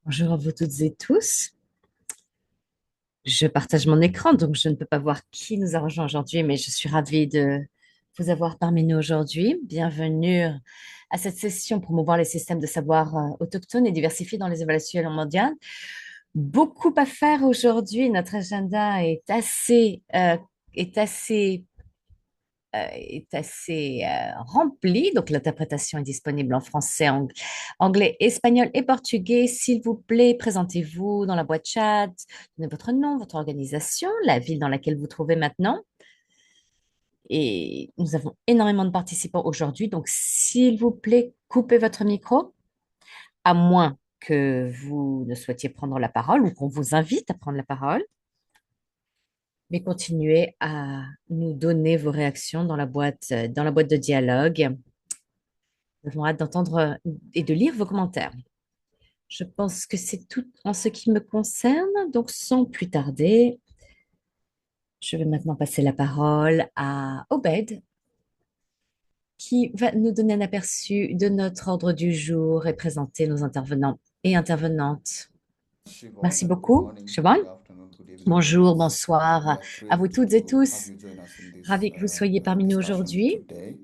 Bonjour à vous toutes et tous. Je partage mon écran, donc je ne peux pas voir qui nous a rejoint aujourd'hui, mais je suis ravie de vous avoir parmi nous aujourd'hui. Bienvenue à cette session pour promouvoir les systèmes de savoir autochtones et diversifiés dans les évaluations mondiales. Beaucoup à faire aujourd'hui. Notre agenda est assez rempli. Donc, l'interprétation est disponible en français, anglais, espagnol et portugais. S'il vous plaît, présentez-vous dans la boîte chat, donnez votre nom, votre organisation, la ville dans laquelle vous vous trouvez maintenant. Et nous avons énormément de participants aujourd'hui. Donc, s'il vous plaît, coupez votre micro, à moins que vous ne souhaitiez prendre la parole ou qu'on vous invite à prendre la parole. Mais continuez à nous donner vos réactions dans la boîte de dialogue. Nous avons hâte d'entendre et de lire vos commentaires. Je pense que c'est tout en ce qui me concerne. Donc, sans plus tarder, je vais maintenant passer la parole à Obed, qui va nous donner un aperçu de notre ordre du jour et présenter nos intervenants et intervenantes. Siobhan, Merci good beaucoup, morning, Siobhan. good afternoon, good evening. Bonjour, bonsoir à vous toutes et To have tous. you join us in this Ravi que vous soyez parmi nous discussion aujourd'hui today.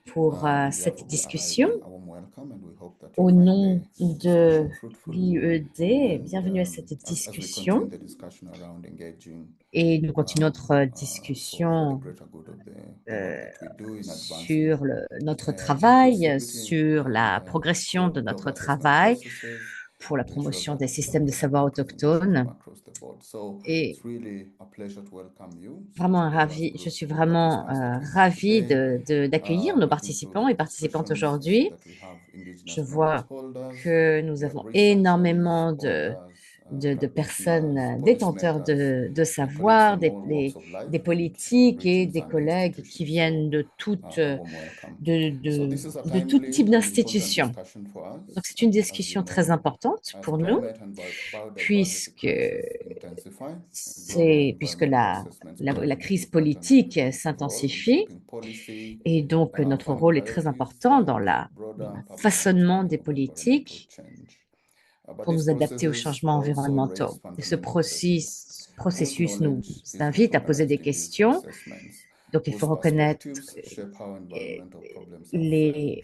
pour On behalf cette of the discussion. IED, a warm welcome, and we hope that you Au find nom the de discussion fruitful. l'IED, And bienvenue à cette as we continue discussion. the discussion around engaging Et nous continuons notre for the discussion greater good of the work that we do in advancing sur notre travail, inclusivity sur la progression de through notre global assessment travail processes pour la to ensure promotion that des systèmes de savoir representation from autochtones. across the board. So Et it's really a pleasure to welcome you. So vraiment to all our je suis group vraiment participants that we have ravie today, d'accueillir nos looking to participants et the participantes discussions aujourd'hui. that we have Je indigenous knowledge vois holders, que nous we have avons researchers, énormément authors, de personnes practitioners, détenteurs policymakers, de and colleagues savoir, from all walks of des life and politiques et regions des and collègues qui institutions. So viennent de, toutes, a warm welcome. So de, this is a de tout timely type and important d'institutions. discussion for Donc, us, c'est une as you discussion très know, importante as pour nous, climate and biodiversity puisque, crisis intensify, global environmental assessments play la an crise important politique role in s'intensifie. shaping policy, Et donc, notre funding rôle est très priorities, important and dans broader le public façonnement understanding des of environmental politiques change. But pour these nous adapter aux processes changements also raise environnementaux. Et ce fundamental questions. Whose processus nous knowledge is invite à poser des recognized in these questions. assessments? Donc, il faut Whose reconnaître perspectives shape how euh, environmental problems are framed? les,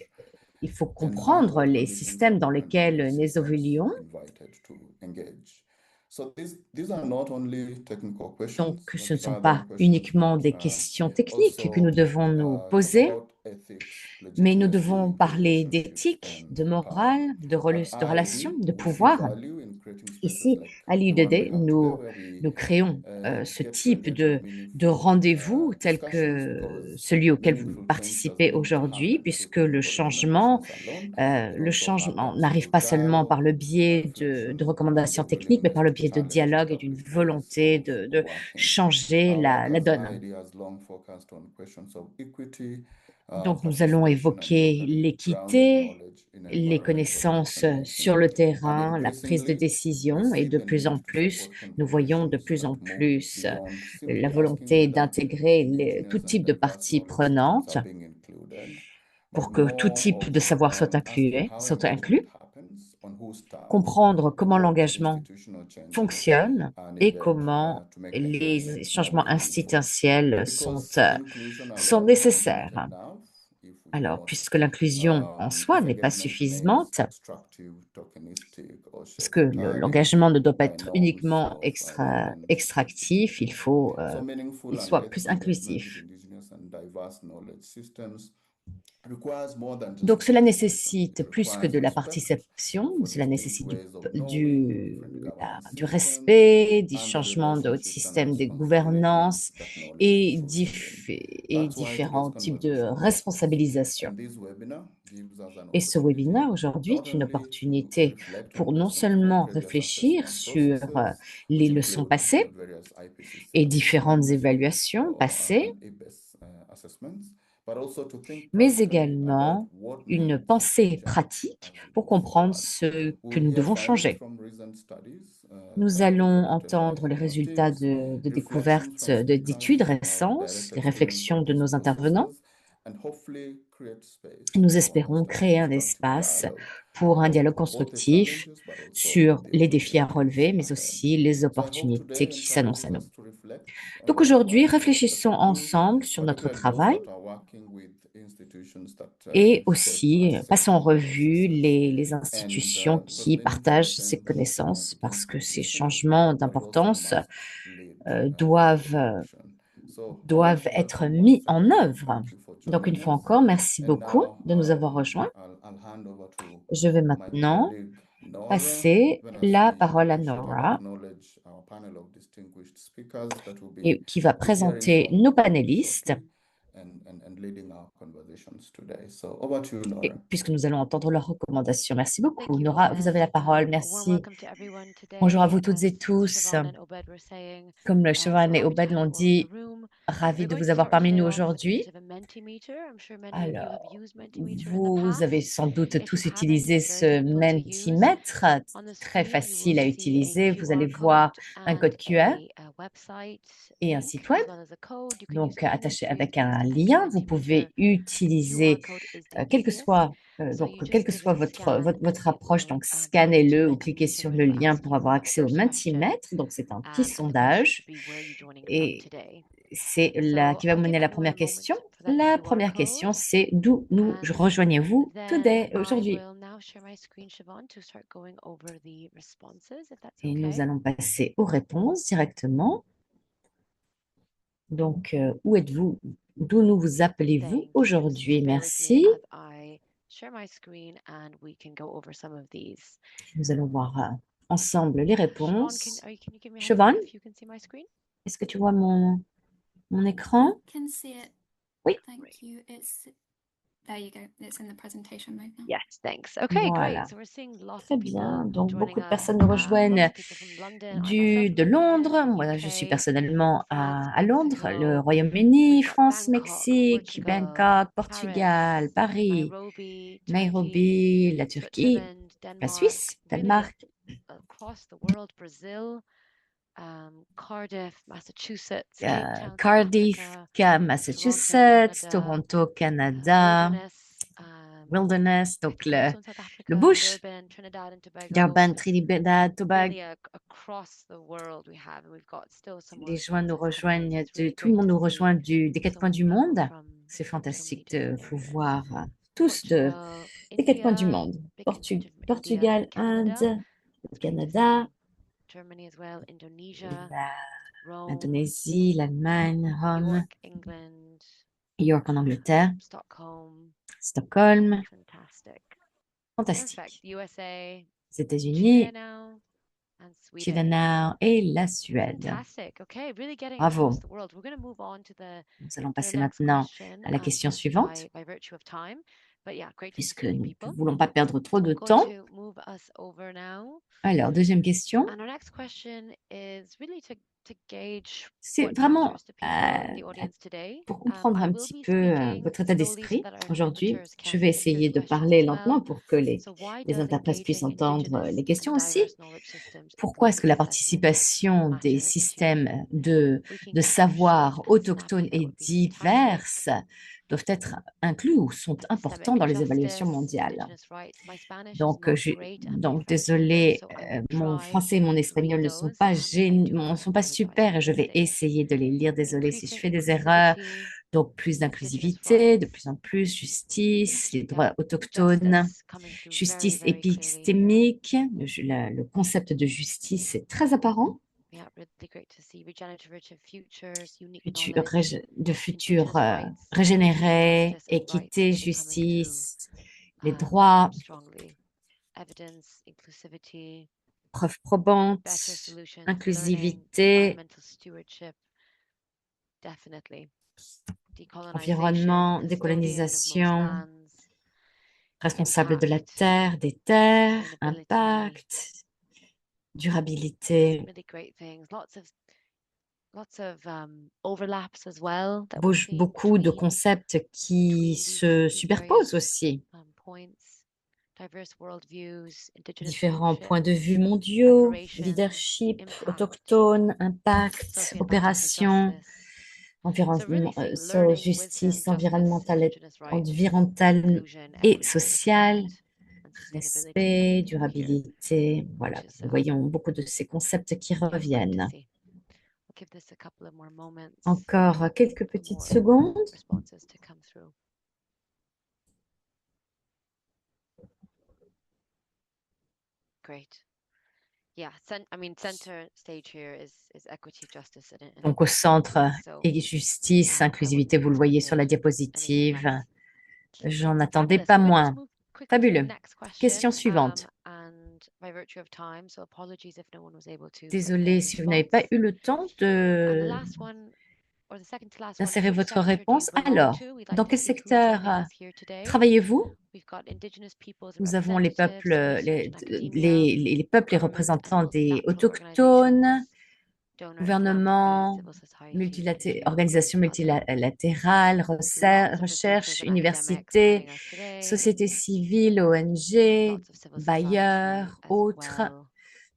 il faut And why comprendre all les political systèmes dans and lesquels nous participants évoluons. invited to engage? So these are not only technical Donc, questions, ce but ne sont rather pas questions uniquement that des questions techniques que nous also devons nous talk poser, about ethics, mais nous devons legitimacy, parler relationships, d'éthique, and de power. morale, At de relations, IIED, de we see pouvoir. value in creating spaces Ici, like à the one we l'IUDD, have today, where we nous créons ce get to type engage in de meaningful rendez-vous tel discussions, que because celui auquel vous meaningful change does participez not aujourd'hui, happen through puisque technical recommendations alone. It le also changement happens n'arrive through pas seulement par dialogue, le biais de reflection, and the recommandations techniques, mais par willingness le to biais de challenge dialogue et d'une established ways volonté of de working. changer Our work la as donne. IED has long focused on questions of equity, Donc, nous allons participation, and évoquer locally grounded l'équité, knowledge in les environmental connaissances decision making. sur le And terrain, la prise de increasingly, we décision, et see de the plus en need to plus, support nous voyons de conversations plus that en move plus beyond la simply asking volonté whether d'intégrer tout indigenous and type de diverse parties knowledge streams prenantes are being included, but pour que tout more type de of savoir asking how soit engagement inclus, happens, on whose terms, comprendre and comment what l'engagement institutional changes fonctionne are et needed comment to make les engagement more changements meaningful. institutionnels Because inclusion sont alone isn't nécessaires. enough if we do Alors, not, puisque l'inclusion en soi if n'est pas engagement remains suffisante, extractive, tokenistic, or parce que shadow-tied l'engagement ne doit pas by être norms uniquement of relevance extractif, il repetition. faut So meaningful qu'il and soit plus ethical engagement with inclusif. indigenous and diverse knowledge systems requires more than just Donc, cela participation. It nécessite plus que requires de la respect participation, for cela distinct nécessite ways of knowing, different governance du systems, respect, du and the changement de haut relationships and système des responsibilities gouvernances that knowledge is rooted in. et That's why today's différents types de conversation matters. responsabilisation. And this webinar gives us an Et ce opportunity webinaire aujourd'hui not est une only to opportunité reflect on pour non lessons from seulement previous réfléchir assessment sur processes, les which leçons include passées various et IPCC différentes assessments évaluations passées, and IBES assessments, but also to think mais practically about également what une needs to pensée change pratique as we pour move comprendre forward. ce que We'll nous hear devons findings changer. from recent studies Nous allons conducted by entendre les our résultats teams, de reflection découvertes, from d'études speakers who have récentes, direct les experience réflexions with de these nos intervenants. processes, and hopefully create space Nous for espérons honest and créer un constructive espace dialogue. pour un dialogue for both the constructif challenges but also sur the les défis à opportunities relever, mais ahead. aussi les So I hope opportunités today qui s'annoncent à encourages nous. us to reflect on Donc the good aujourd'hui, work that réfléchissons we do, ensemble sur notre particularly those travail that are working with institutions that et we've set aussi as set passons en as model revue systems. les And institutions because qui many partagent ces generations connaissances become parce que ces listening, changements but also d'importance must lead doivent, in action. So I want doivent to être welcome mis once en again. œuvre. Thank you for Donc une joining fois us. encore, merci And beaucoup now de nous avoir rejoints. I'll hand over to Je vais my maintenant colleague Nora, passer even as la we parole à should have Nora, acknowledged our panel of distinguished speakers that et qui va be hearing présenter from nos panélistes, shortly and leading our conversations today. So over to you, et Nora. puisque nous allons entendre leurs recommandations. Merci beaucoup. Thank you, Nora, vous avez la Obed. parole. A warm Merci. welcome to everyone Bonjour à today. vous toutes et As tous. Siobhan and Obed were saying, Comme le so Cheval et happy to Obed have l'ont you all in the dit, room. ravi We're de going vous to avoir start parmi today nous off with a bit aujourd'hui. of a Mentimeter. I'm sure many of you have Alors, used Mentimeter in the vous avez past. sans doute If you tous haven't, utilisé it's very ce simple to use. Mentimètre, On the très screen, you will facile à see a utiliser. Vous allez QR voir code un code and QR a website et un link, site web. as well as a code. You can use Donc, any attaché three avec things un to enter lien, vous Mentimeter. pouvez The QR utiliser, code is the quelle que easiest. soit, So you quelle just que give soit it a scan and votre it approche, will donc bring you to scannez-le ou cliquez Mentimeter sur and le it will lien ask pour you avoir for the accès au first question. Mentimètre. Donc, c'est un petit And the question should sondage be, where are you joining from et today? c'est là So qui va I'll mener give à la everyone a première question. moment for that La QR première code. question, c'est d'où nous And rejoignez-vous then today, I aujourd'hui? will now share my screen, Siobhan, to start going over the responses, if that's Et nous okay. allons passer aux réponses directement. Donc, où êtes-vous? D'où nous vous appelez-vous Thank you. So aujourd'hui? just bear with me Merci. as I share my screen and we can go over some of these. Nous allons voir ensemble les Siobhan, réponses. can you give me a heads up Siobhan, if you can see my screen? est-ce que tu vois mon écran? Can see it. Oui. Thank Great. you. There you go. It's in the presentation mode now. Yes, thanks. Okay, Voilà. great. So we're seeing lots Très of people bien. Donc, joining beaucoup de us. personnes nous Lots rejoignent of people from London. I myself am de in London, Londres. in the Moi, je suis UK, personnellement France, à Londres, le Mexico. Royaume-Uni, We've got France, Bangkok, Mexique, Portugal, Bangkok, Paris, Portugal, Paris, Nairobi, Turkey, Nairobi, la Turquie, Switzerland, la Denmark, Suisse, really Danemark, across the world, Brazil, Cardiff, Massachusetts, Cape Town, South Cardiff, Africa, Toronto, Massachusetts, Canada, Toronto, Canada, Wilderness, donc actually also in South le Africa, bush, Durban, Trinidad and Tobago. Durban, Trinidad, Tobago. Really across the world we have, and we've got still some more Les joints nous responses coming in. So rejoignent, it's really tout le great monde to nous see rejoint des quatre so coins many du people monde. C'est from so many fantastique de different vous areas. voir tous Portugal, des quatre coins du India, monde. big community from India Portugal, and Canada. Inde, le It's great to Canada, see Germany as well, Indonesia, Rome, l'Indonésie, l'Allemagne, Rome, York, England, York en Angleterre, Stockholm. Stockholm. Fantastic. Fantastique. Perfect. USA, Les Chile États-Unis, now, and Sweden. Chivanau et la Suède. Fantastic. Okay, really getting Bravo. across the world. We're going to move on to Nous allons the passer next maintenant question, à la question just suivante, by virtue of time. But yeah, great to see puisque so many nous people. ne voulons pas perdre trop So de I'm going temps. to move us over now. Alors, deuxième question. And our next question is really to gauge C'est what vraiment matters to people in the audience today. pour comprendre I un will petit be peu speaking votre état slowly so d'esprit. that our Aujourd'hui, interpreters je can vais hear essayer the de questions parler as well. lentement pour que So why les does interprètes puissent engaging entendre les Indigenous questions and aussi. diverse knowledge systems Pourquoi est-ce que la inclusive assessment participation des matter to systèmes you? de, We can de get a savoir short and autochtones snappy, that et would be fantastic. diverses doivent être inclus ou sont importants Systemic dans les évaluations justice, mondiales? Indigenous rights. My Spanish is Donc, not great and my French either, désolé, so I will mon try français et mon to read espagnol those and I do ne sont pas apologize super for et je the vais mistakes. essayer de les lire. Désolé si je Increasing fais des erreurs. inclusivity, Donc, plus Indigenous d'inclusivité, de rights, plus en plus, justice, les yep, droits autochtones, justice coming through very, justice very clearly here. épistémique. Le concept de justice est très apparent. Yeah, really great to see regenerative futures, unique Futur, knowledge, de futur Indigenous rights, equity, régénéré, justice, and rights équité, really coming through justice, les droits, strongly. Evidence, inclusivity, preuves better probantes, solutions, learning, inclusivité, environmental stewardship, definitely. Decolonization, environnement, custodian of most décolonisation, lands, responsable de la impact, terre, des terres, sustainability, impact, durabilité, really great things. Lots of overlaps as well that we're seeing beaucoup de between concepts qui se these superposent various aussi. points. Diverse worldviews, Indigenous Différents leadership, points de vue mondiaux, reparations, leadership, impact, autochtone, impact, socio-environmental opération, justice. So really environnement, seeing learning, wisdom, justice justice, environnementale, Indigenous rights, environnementale inclusion, et equity, sociale, development, Respect, durabilité, voilà. Nous voyons beaucoup de ces concepts qui reviennent. Encore quelques petites secondes. Great. Yeah, I mean, center stage here is equity, justice, and Donc au centre, so et justice, inclusivité, vous le voyez sur la diapositive. J'en attendais fabulous. pas We're going to moins. just move quickly to the Fabuleux. next Question question, suivante. and by virtue of time, so apologies if no one was able to put their Désolée si vous n'avez pas response. eu le temps And the de last one, or the second to last one, is d'insérer which votre sector do you réponse. belong Alors, to? We'd dans like to quel see who's joining secteur us here today. travaillez-vous? We've got Indigenous peoples and Nous avons les representatives, peuples, research and academia, les peuples et government and représentants des multilateral autochtones, organizations, donor and gouvernements, philanthropy, civil society, NGOs, organisations and others. multilatérales, Lots of recherche, researchers and academics universités, joining us today. société civile, ONG, Lots of civil society bailleurs, as autres. well.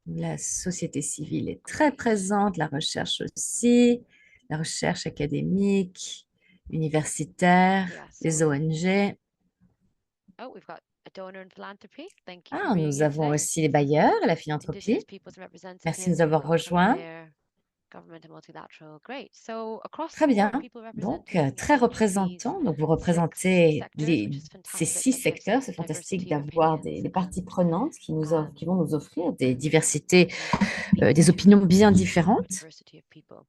La société civile est très présente, la recherche aussi, la recherche académique, universitaire, Yeah, les so ONG. oh, we've got a donor and philanthropy. Thank you for Ah, being nous here avons today. aussi les bailleurs, la philanthropie. Indigenous peoples and Merci de nous representatives, avoir welcome rejoints. there. Government and multilateral, great. So across Très the board, bien. people Donc, representing très each of these représentant. Donc, vous 6 représentez sectors, which is ces fantastic. 6 That gives secteurs. us C'est fantastique diversity of d'avoir opinions des parties and prenantes qui qui vont nous offrir des and diversités, people des to opinions bien to différentes. diversity of people.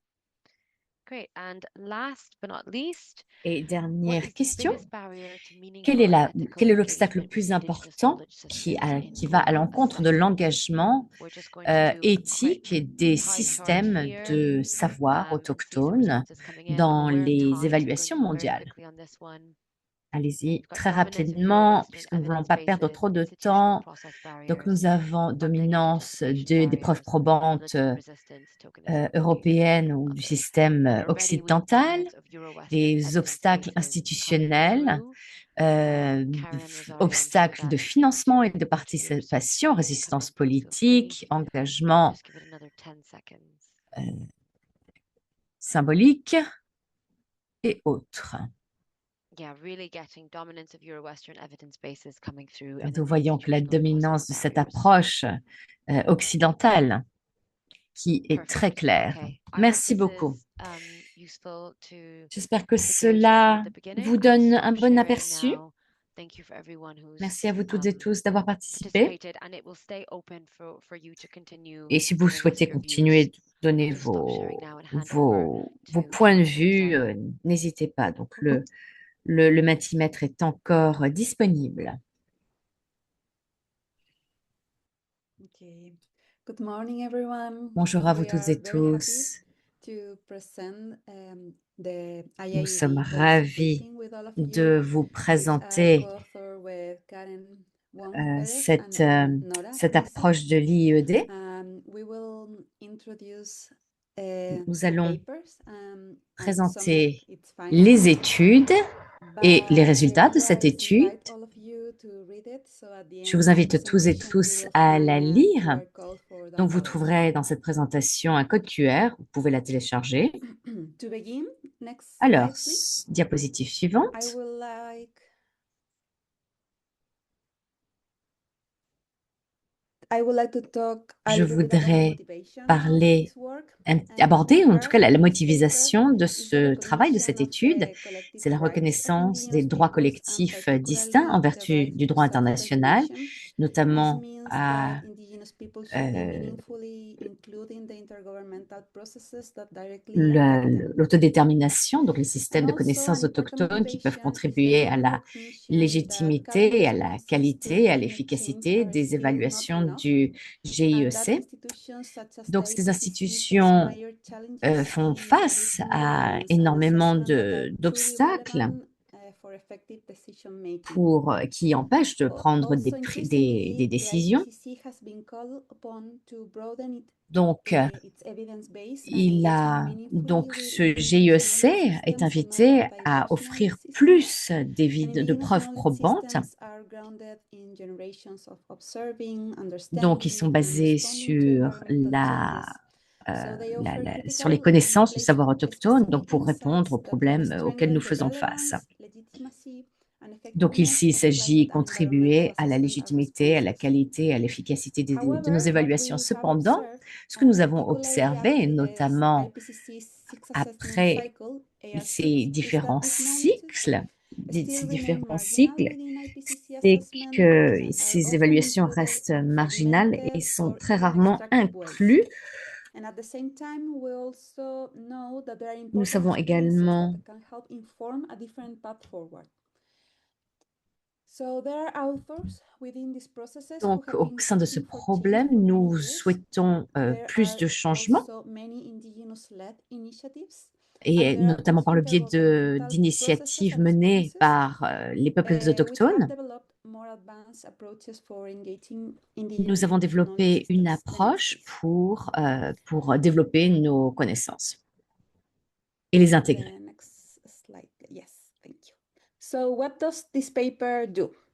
Great. And last but not least, Et what dernière is the question, biggest barrier to meaningful and ethical quel est l'obstacle le engagement plus with Indigenous important knowledge systems in qui va à global l'encontre de assessment? l'engagement We're just going to do a éthique quick des pie chart systèmes here de savoir and see some autochtones responses coming in. I'm dans aware of les time, so we're going évaluations to move very mondiales? quickly on this one. Allez-y, We've got très dominance of rapidement, Euro-Western puisque nous ne voulons pas perdre evidence-based trop de institutional temps. process Donc, barriers, nous avons funding and dominance participation des preuves barriers, probantes militant resistance, tokenism, exclusion, européennes and ou du others. système But already with occidental, dominance of Euro-Western les obstacles evidence-bases coming institutionnels, through, Karen Rosario and obstacles de Sadat financement et de to research participation, coming in, résistance so feel free. politique, engagement Just give it another 10 seconds. symbolique et autres. Yeah, really getting dominance of Euro-Western evidence bases coming through, and Nous then the voyons que la institutional process dominance de cette barriers. approche occidentale qui est très Perfect. claire. Okay. I hope Merci this beaucoup. is useful to J'espère que to gauge cela at the beginning. vous I'm donne stop un bon sharing aperçu. now. Thank you for everyone Merci who's à vous toutes et tous d'avoir participé. participated, and it will stay open for you to continue Et si vous giving us souhaitez your continuer views. de donner Just stop sharing now and hand over vos to points de Karen vue, Rosario. n'hésitez pas. Donc, le matimètre est encore disponible. Okay. Good morning, everyone. Bonjour à vous We toutes are et very happy tous. to present the Nous sommes IAED policy ravis briefing with all of de you, vous which I présenter co-author with Karen Wong Perez cette, and Nora cette Lisi. approche de l'IED. We will introduce Nous two allons papers and some of présenter its findings. les études et les But résultats de before cette I étude. invite all of you to read it, so at the Je end vous of the invite tous et presentation, you tous will à find la a lire. QR code for Donc, vous download. trouverez dans cette présentation un code QR. Vous pouvez la télécharger. To begin, next Alors, slide, please. diapositive I suivante. would like to talk a Je little bit about the voudrais motivation of parler, this work. aborder en tout cas la First, this motivation paper de is ce the travail, de recognition cette of étude. collective C'est la rights of reconnaissance des indigenous droits peoples and collectifs distincts en particularly the vertu right du to droit international, self-determination. This notamment means à that indigenous people should be meaningfully included in the intergovernmental processes that directly affect them. l'autodétermination, donc les systèmes And de also, connaissances an important autochtones qui peuvent motivation is the contribuer à la recognition that légitimité, à la current qualité, à climate change l'efficacité are des still not évaluations enough, du and that GIEC. institutions such as Donc, ces the IPCC face institutions major challenges font in face reaching à agreements and énormément assessments that are truly d'obstacles relevant for effective decision making. qui empêchent de prendre Also, increasingly, des the décisions. IPCC has been called upon to broaden Donc, its evidence base and engage more meaningfully donc with ce indigenous GIEC knowledge est systems and invité other à diversionary offrir systems. plus And de indigenous preuves knowledge probantes. systems are grounded in generations of observing, Donc, ils sont understanding, and basés responding to sur environmental changes. So they offer sur les critical connaissances, le and savoir autochtone, donc place-specific pour répondre insights aux that can problèmes auxquels nous strengthen the faisons face. relevance, legitimacy, Donc ici, il s'agit de contribuer à la légitimité, à la qualité, à l'efficacité de nos évaluations. Cependant, ce que nous avons observé, notamment après ces différents cycles, c'est que ces évaluations restent marginales et sont très rarement incluses. Nous savons également donc, au sein de ce problème, nous souhaitons plus de changements, et notamment par le biais d'initiatives menées par les peuples autochtones. Nous avons développé une approche pour développer nos connaissances et les intégrer.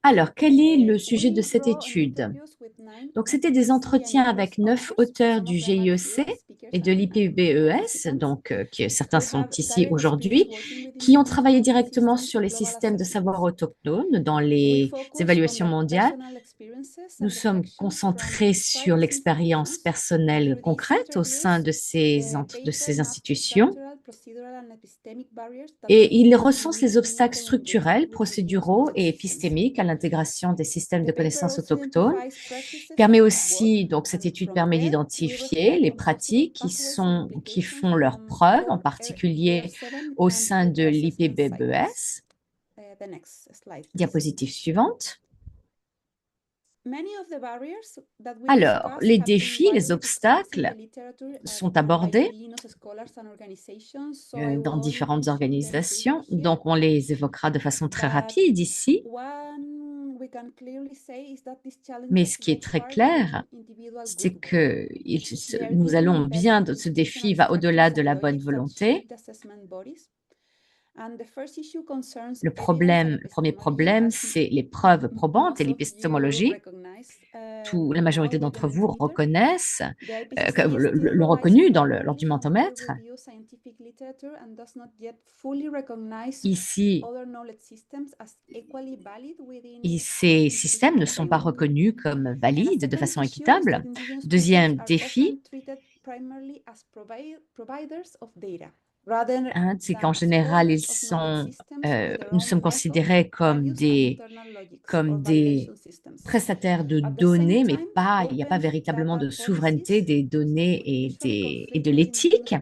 Alors, quel est le sujet de cette étude? Donc, c'était des entretiens avec 9 auteurs du GIEC et de l'IPBES, donc certains sont ici aujourd'hui, qui ont travaillé directement sur les systèmes de savoir autochtones dans les évaluations mondiales. Nous sommes concentrés sur l'expérience personnelle concrète au sein de ces institutions. Et il recense les obstacles structurels, procéduraux et épistémiques à l'intégration des systèmes de connaissances autochtones. Donc, cette étude permet d'identifier les pratiques qui font leurs preuves, en particulier au sein de l'IPBES. Diapositive suivante. Alors, les défis, les obstacles sont abordés dans différentes organisations, donc on les évoquera de façon très rapide ici. Mais ce qui est très clair, c'est que ce défi va au-delà de la bonne volonté. Le premier problème, c'est les preuves probantes et l'épistémologie. La majorité d'entre vous reconnaissent, l'ont reconnu lors du mentomètre. Ici, ces systèmes ne sont pas reconnus comme valides de façon équitable. Deuxième défi, c'est qu'en général, nous sommes considérés comme des prestataires de données, mais il n'y a pas véritablement de souveraineté des données et de l'éthique.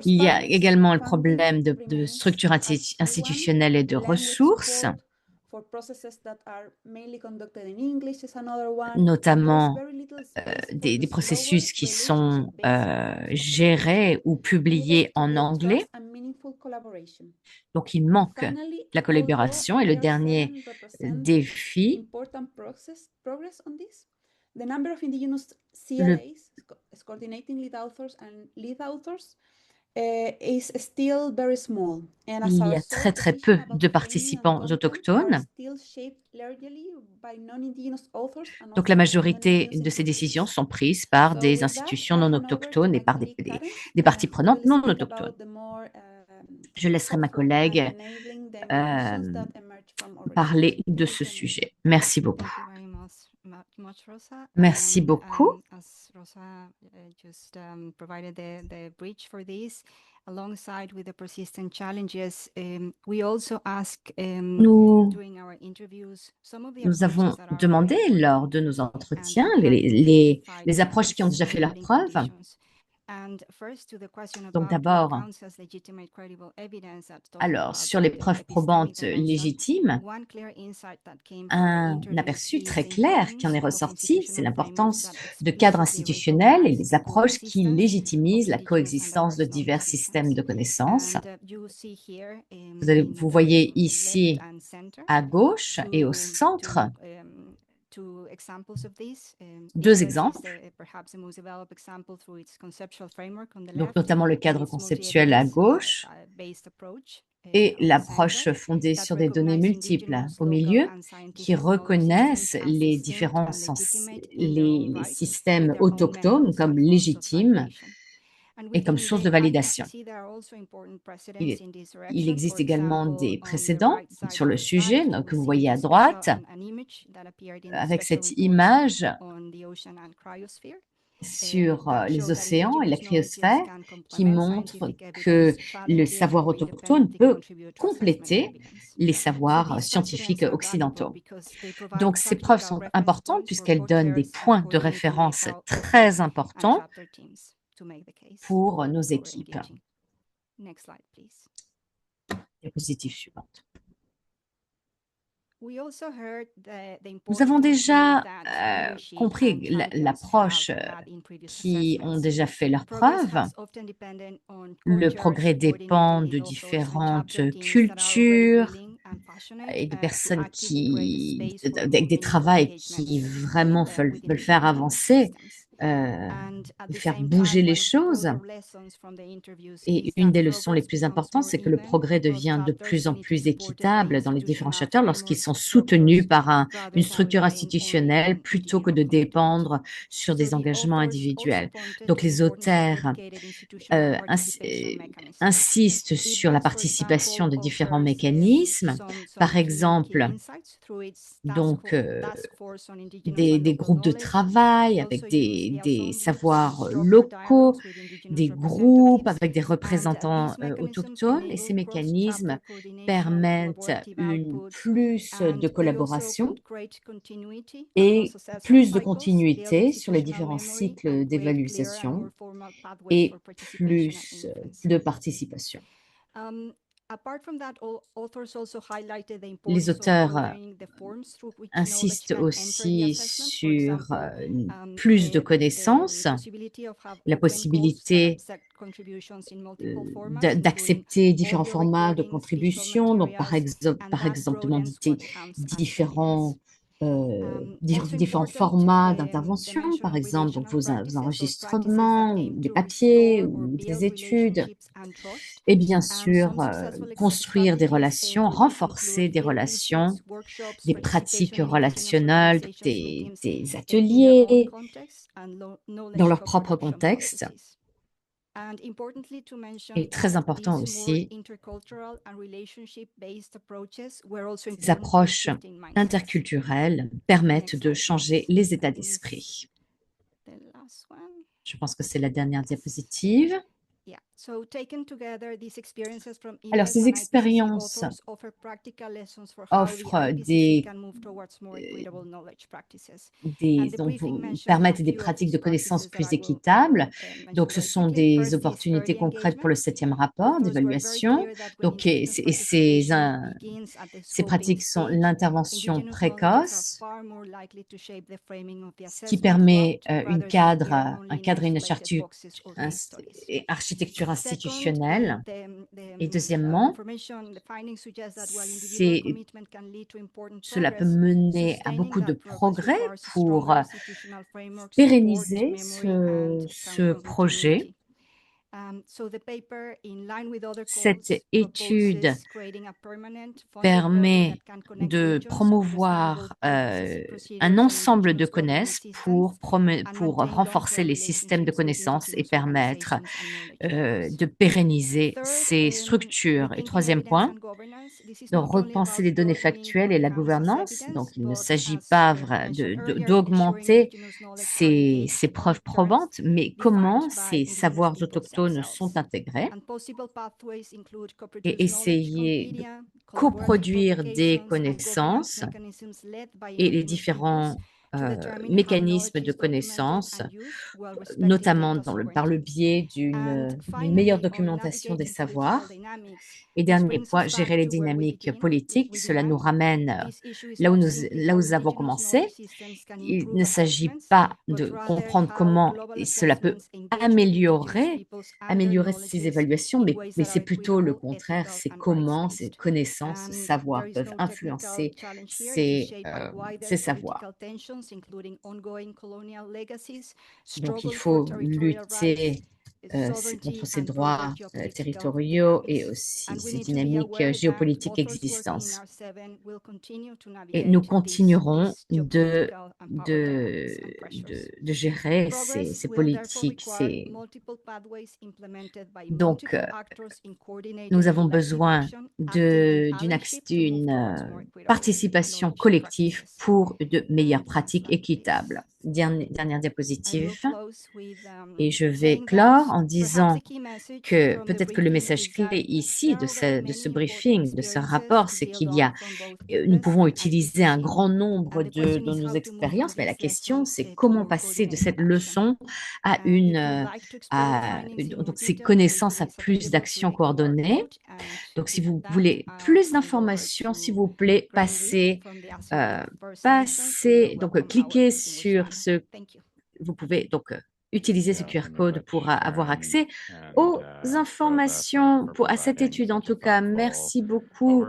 Il y a également le problème de structure institutionnelle et de ressources, notamment des processus qui sont gérés ou publiés en anglais. Donc, il manque la collaboration. Et le dernier défi, il y a très très peu de participants autochtones. Donc, la majorité de ces décisions sont prises par des institutions non autochtones et par des parties prenantes non autochtones. Je laisserai ma collègue parler de ce sujet. Merci beaucoup. Merci beaucoup. Alongside with the persistent challenges, we also ask nous avons demandé lors de nos entretiens les approches qui ont déjà fait leurs preuves. Donc d'abord, alors sur les preuves probantes légitimes, un aperçu très clair qui en est ressorti, c'est l'importance de cadres institutionnels et les approches qui légitimisent la coexistence de divers systèmes de connaissances. Vous voyez ici à gauche et au centre deux exemples, donc notamment le cadre conceptuel à gauche et l'approche fondée sur des données multiples au milieu qui reconnaissent les différents les systèmes autochtones comme légitimes et comme source de validation. Il existe également des précédents sur le sujet, donc, que vous voyez à droite, avec cette image sur les océans et la cryosphère qui montre que le savoir autochtone peut compléter les savoirs scientifiques occidentaux. Donc, ces preuves sont importantes puisqu'elles donnent des points de référence très importants pour nos équipes. Diapositive suivante. Nous avons déjà compris l'approche qui ont déjà fait leurs preuves. Le progrès dépend de différentes cultures et de personnes avec des travails qui vraiment veulent faire avancer, faire bouger les choses. Et une des leçons les plus importantes, c'est que le progrès devient de plus en plus équitable dans les différents chapters lorsqu'ils sont soutenus par une structure institutionnelle plutôt que de dépendre sur des engagements individuels. Donc, les auteurs insistent sur la participation de différents mécanismes, par exemple, donc, des groupes de travail avec des savoirs locaux, des groupes avec des représentants autochtones, et ces mécanismes permettent plus de collaboration et plus de continuité sur les différents cycles d'évaluation et plus de participation. Les auteurs insistent aussi sur plus de connaissances, la possibilité d'accepter différents formats de contribution, donc par exemple différents formats d'intervention, par exemple donc vos enregistrements, ou des papiers ou des études. Et bien sûr, construire des relations, renforcer des relations, des pratiques relationnelles, des ateliers dans leur propre contexte. Et très important aussi, ces approches interculturelles permettent de changer les états d'esprit. Je pense que c'est la dernière diapositive. Alors, ces expériences offrent permettent des pratiques de connaissances plus équitables. Donc, ce sont des opportunités concrètes pour le 7e rapport d'évaluation. Donc, ces pratiques sont l'intervention précoce, ce qui permet un cadre et une architecture institutionnelle. Et deuxièmement, cela peut mener à beaucoup de progrès pour pérenniser ce projet. Cette étude permet de promouvoir un ensemble de connaissances pour renforcer les systèmes de connaissances et permettre de pérenniser ces structures. Et troisième point, de repenser les données factuelles et la gouvernance. Donc, il ne s'agit pas d'augmenter ces preuves probantes, mais comment ces savoirs autochtones sont intégrés et essayer de coproduire des connaissances et les différents mécanismes de connaissances, notamment par le biais d'une meilleure documentation des savoirs. Et dernier point, gérer les dynamiques politiques. Cela nous ramène là où nous avons commencé. Il ne s'agit pas de comprendre comment cela peut améliorer ces évaluations, mais c'est plutôt le contraire, c'est comment ces connaissances, ces savoirs peuvent influencer ces savoirs. Donc, il faut lutter contre ces droits territoriaux et aussi ces dynamiques géopolitiques existantes. Et nous continuerons de gérer ces politiques. Donc, nous avons besoin d'une participation collective pour de meilleures pratiques équitables. Dernière diapositive. Et je vais clore en disant que peut-être que le message clé ici de ce briefing, de ce rapport, c'est nous pouvons utiliser un grand nombre de nos expériences, mais la question, c'est comment passer de cette leçon à donc ces connaissances à plus d'actions coordonnées. Donc, si vous voulez plus d'informations, s'il vous plaît, donc cliquez sur vous pouvez donc utiliser ce QR code pour avoir accès aux informations à cette étude. En tout cas, merci beaucoup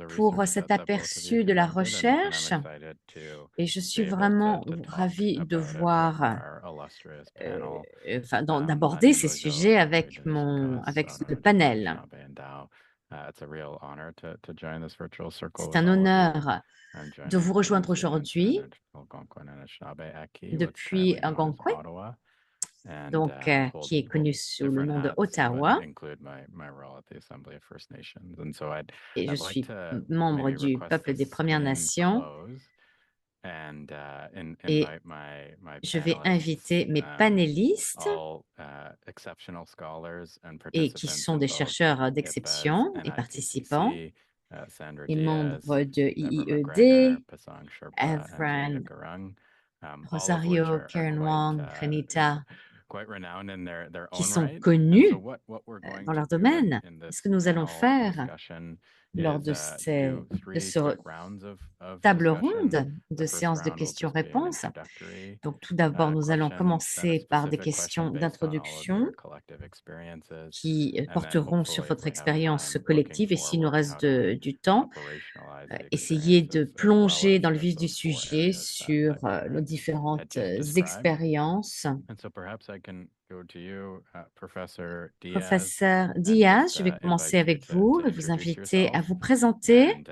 pour cet aperçu de la recherche. Et je suis vraiment ravie de voir, d'aborder ces sujets avec le panel. C'est un honneur de vous rejoindre aujourd'hui depuis Algonquin, donc qui est connu sous le nom de Ottawa. Et je suis membre du peuple des Premières Nations. Et je vais inviter mes panélistes et qui sont des chercheurs d'exception et participants, et membres de IIED, Evran, Rosario, Karen Wong, Renita, qui sont connus dans leur domaine. Ce que nous allons faire lors de ce table ronde de séance de questions-réponses. Donc, tout d'abord, nous allons commencer par des questions d'introduction qui porteront sur votre expérience collective. Et s'il nous reste du temps, essayer de plonger dans le vif du sujet sur nos différentes expériences. Professeur Diaz, je vais commencer avec vous et vous inviter à vous présenter.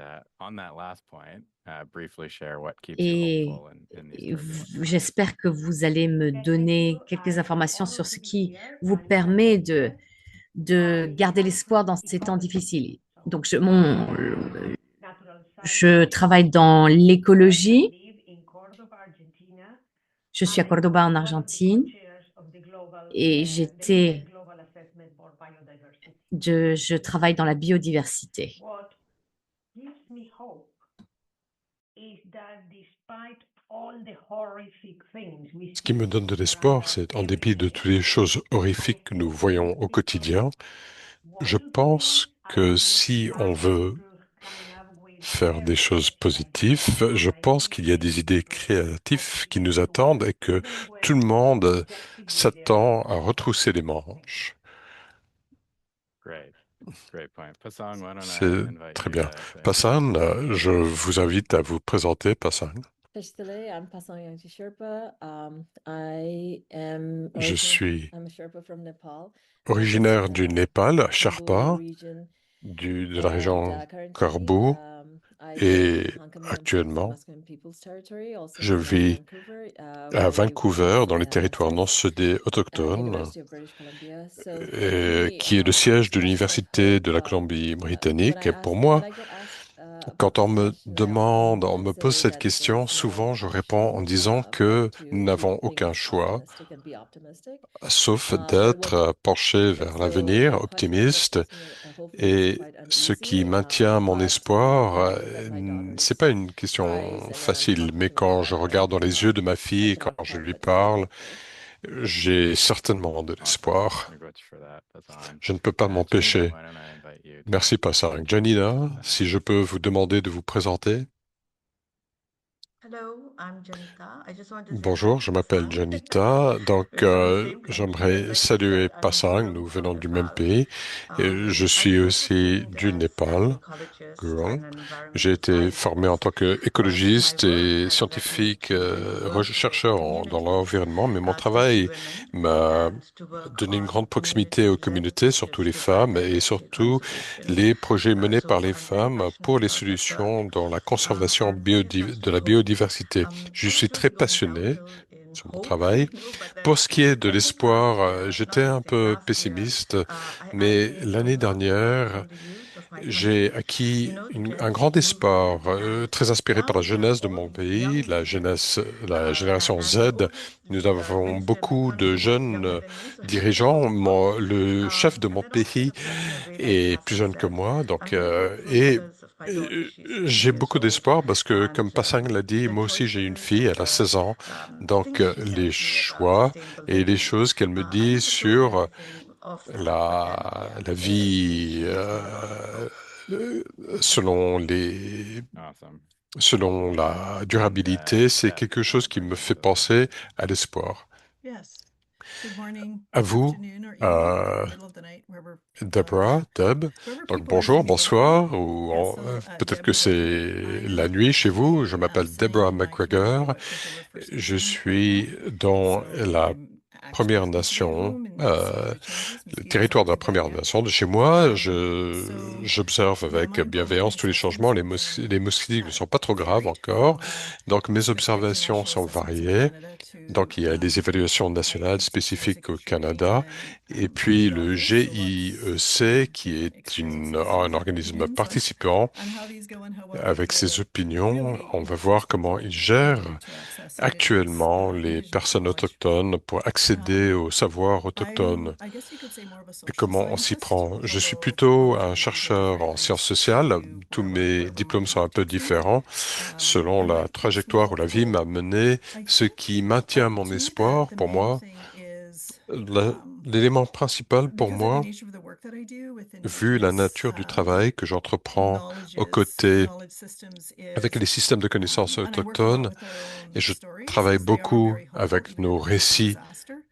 Et j'espère que vous allez me donner quelques informations sur ce qui vous permet de garder l'espoir dans ces temps difficiles. Donc, je travaille dans l'écologie. Je suis à Cordoba en Argentine et je travaille dans la biodiversité. Ce qui me donne de l'espoir, c'est en dépit de toutes les choses horrifiques que nous voyons au quotidien, je pense que si on veut faire des choses positives, je pense qu'il y a des idées créatives qui nous attendent et que tout le monde s'attend à retrousser les manches. C'est très bien. Passan, je vous invite à vous présenter, Passan. Je suis originaire du Népal, Sherpa, de la région Korbu, et actuellement, je vis à Vancouver, dans les territoires non cédés autochtones, qui est le siège de l'Université de la Colombie-Britannique. Et pour moi, quand on me pose cette question, souvent je réponds en disant que nous n'avons aucun choix, sauf d'être penché vers l'avenir, optimiste. Et ce qui maintient mon espoir, c'est pas une question facile, mais quand je regarde dans les yeux de ma fille et quand je lui parle, j'ai certainement de l'espoir. Je ne peux pas m'empêcher. Merci, Passan. Janina, si je peux vous demander de vous présenter. Hello, Bonjour, je m'appelle Janita. J'aimerais saluer Pasang. Nous venons du même pays. Et je suis aussi du Népal, Gurung. J'ai été formé en tant qu'écologiste et scientifique, chercheur dans l'environnement, mais mon travail m'a donné une grande proximité aux communautés, surtout les femmes, et surtout les projets menés par les femmes pour les solutions dans la conservation de la biodiversité. Je suis très passionné sur mon travail. Pour ce qui est de l'espoir, j'étais un peu pessimiste, mais l'année dernière, j'ai acquis un grand espoir, très inspiré par la jeunesse de mon pays, la génération Z. Nous avons beaucoup de jeunes dirigeants. Le chef de mon pays est plus jeune que moi, j'ai beaucoup d'espoir parce que, comme Passang l'a dit, moi aussi j'ai une fille, elle a 16 ans. Les choix et les choses qu'elle me dit sur la vie euh, selon selon la durabilité, c'est quelque chose qui me fait penser à l'espoir. À vous, euh, Deborah, Deb. Donc bonjour, bonsoir, peut-être que c'est la nuit chez vous. Je m'appelle Deborah McGregor. Je suis dans la Première Nation, le territoire de la Première Nation de chez moi. J'observe avec bienveillance tous les changements. Les mosquitiques ne sont pas trop graves encore. Donc mes observations sont variées. Donc, il y a des évaluations nationales spécifiques au Canada, et puis le GIEC, qui est un organisme participant avec ses opinions. On va voir comment il gère actuellement les personnes autochtones pour accéder au savoir autochtone et comment on s'y prend. Je suis plutôt un chercheur en sciences sociales. Tous mes diplômes sont un peu différents selon la trajectoire où la vie m'a mené. Ce qui maintient mon espoir pour moi, l'élément principal pour moi, vu la nature du travail que j'entreprends aux côtés avec les systèmes de connaissances autochtones, et je travaille beaucoup avec nos récits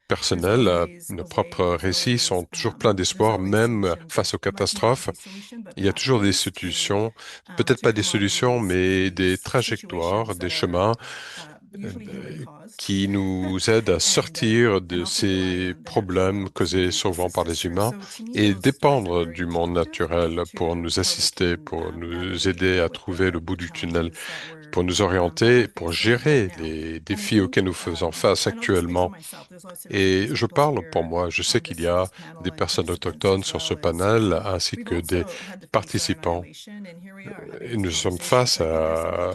personnels. Nos propres récits sont toujours pleins d'espoir, même face aux catastrophes. Il y a toujours des solutions, peut-être pas des solutions, mais des trajectoires, des chemins qui nous aident à sortir de ces problèmes causés souvent par les humains et dépendre du monde naturel pour nous assister, pour nous aider à trouver le bout du tunnel, pour nous orienter, pour gérer les défis auxquels nous faisons face actuellement. Et je parle pour moi, je sais qu'il y a des personnes autochtones sur ce panel ainsi que des participants. Et nous sommes face à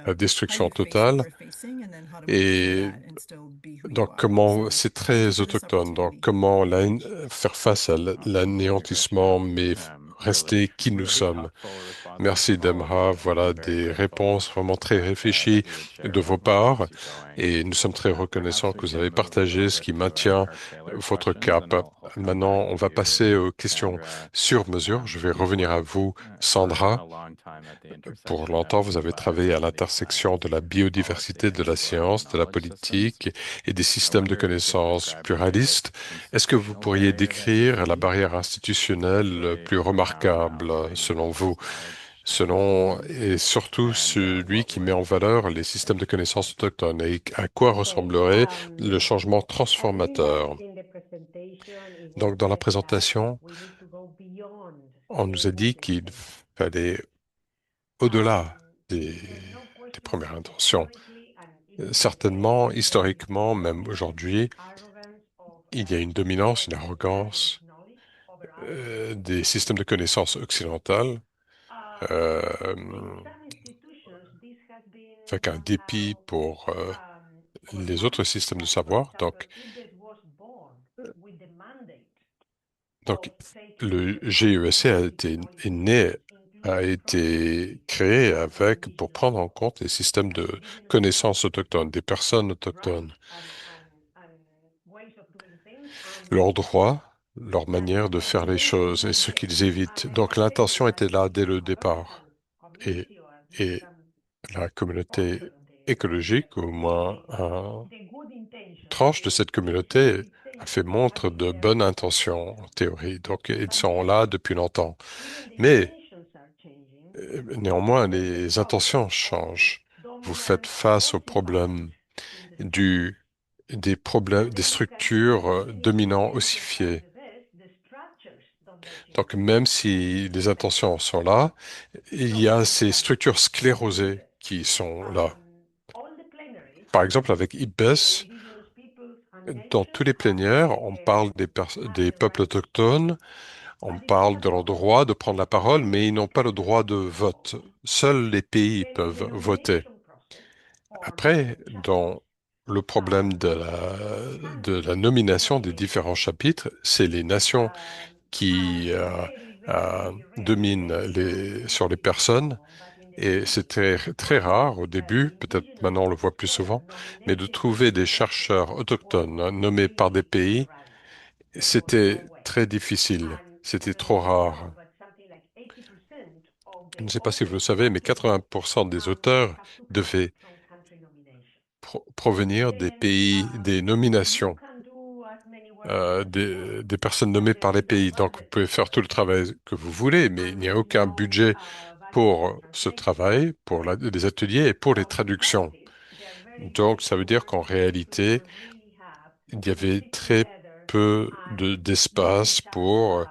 la destruction totale. Et donc, comment, c'est très autochtone. Donc, comment faire face à l'anéantissement, mais rester qui nous sommes. Merci, Demha. Voilà des réponses vraiment très réfléchies de vos parts. Et nous sommes très reconnaissants que vous avez partagé ce qui maintient votre cap. Maintenant, on va passer aux questions sur mesure. Je vais revenir à vous, Sandra. Pour longtemps, vous avez travaillé à l'intersection de la biodiversité, de la science, de la politique et des systèmes de connaissances pluralistes. Est-ce que vous pourriez décrire la barrière institutionnelle plus remarquable selon vous, et surtout celui qui met en valeur les systèmes de connaissances autochtones et à quoi ressemblerait le changement transformateur? Donc, dans la présentation, on nous a dit qu'il fallait au-delà des premières intentions. Certainement, historiquement, même aujourd'hui, il y a une dominance, une arrogance des systèmes de connaissances occidentales, euh, avec un dépit pour les autres systèmes de savoir. Donc le GESC a été créé pour prendre en compte les systèmes de connaissances autochtones, des personnes autochtones, leurs droits, leur manière de faire les choses et ce qu'ils évitent. Donc l'intention était là dès le départ. Et la communauté écologique, ou au moins une tranche de cette communauté, a fait montre de bonnes intentions en théorie. Donc, ils sont là depuis longtemps. Mais néanmoins, les intentions changent. Vous faites face aux problèmes du, des structures dominants ossifiées. Donc, même si les intentions sont là, il y a ces structures sclérosées qui sont là. Par exemple, avec IPBES, dans tous les plénières, on parle des peuples autochtones, on parle de leur droit de prendre la parole, mais ils n'ont pas le droit de vote. Seuls les pays peuvent voter. Après, dans le problème de la nomination des différents chapitres, c'est les nations qui dominent sur les personnes. Et c'était très rare au début, peut-être maintenant on le voit plus souvent, mais de trouver des chercheurs autochtones nommés par des pays, c'était très difficile. C'était trop rare. Je ne sais pas si vous le savez, mais 80% des auteurs devaient provenir des pays, des nominations, des personnes nommées par les pays. Donc, vous pouvez faire tout le travail que vous voulez, mais il n'y a aucun budget pour ce travail, pour les ateliers et pour les traductions. Donc, ça veut dire qu'en réalité, il y avait très peu d'espace pour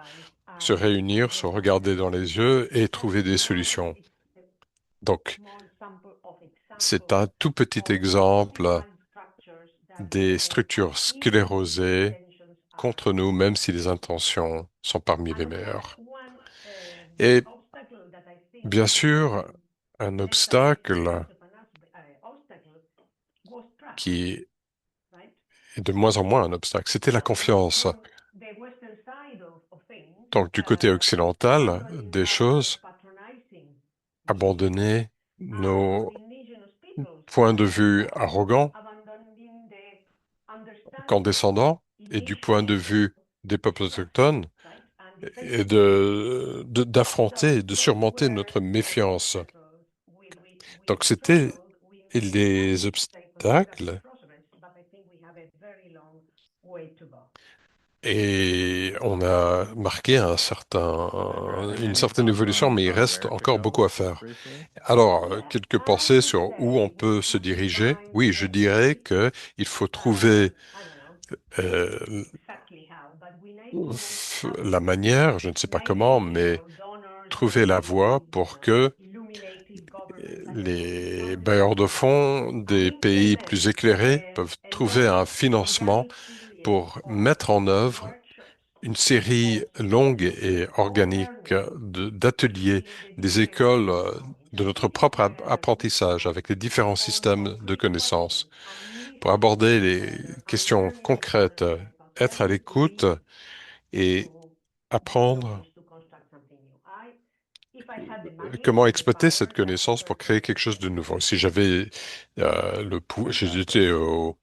se réunir, se regarder dans les yeux et trouver des solutions. Donc, c'est un tout petit exemple des structures sclérosées contre nous, même si les intentions sont parmi les meilleures. Et bien sûr, un obstacle qui est de moins en moins un obstacle, c'était la confiance. Donc, du côté occidental des choses, abandonner nos points de vue arrogants, condescendants, et du point de vue des peuples autochtones, et d'affronter, de surmonter notre méfiance. Donc, c'était les obstacles. Et on a marqué une certaine évolution, mais il reste encore beaucoup à faire. Alors, quelques pensées sur où on peut se diriger. Oui, je dirais que il faut trouver euh, la manière, je ne sais pas comment, mais trouver la voie pour que les bailleurs de fonds des pays plus éclairés peuvent trouver un financement pour mettre en œuvre une série longue et organique d'ateliers des écoles de notre propre apprentissage avec les différents systèmes de connaissances pour aborder les questions concrètes, être à l'écoute et apprendre comment exploiter cette connaissance pour créer quelque chose de nouveau. Si j'avais j'étais aux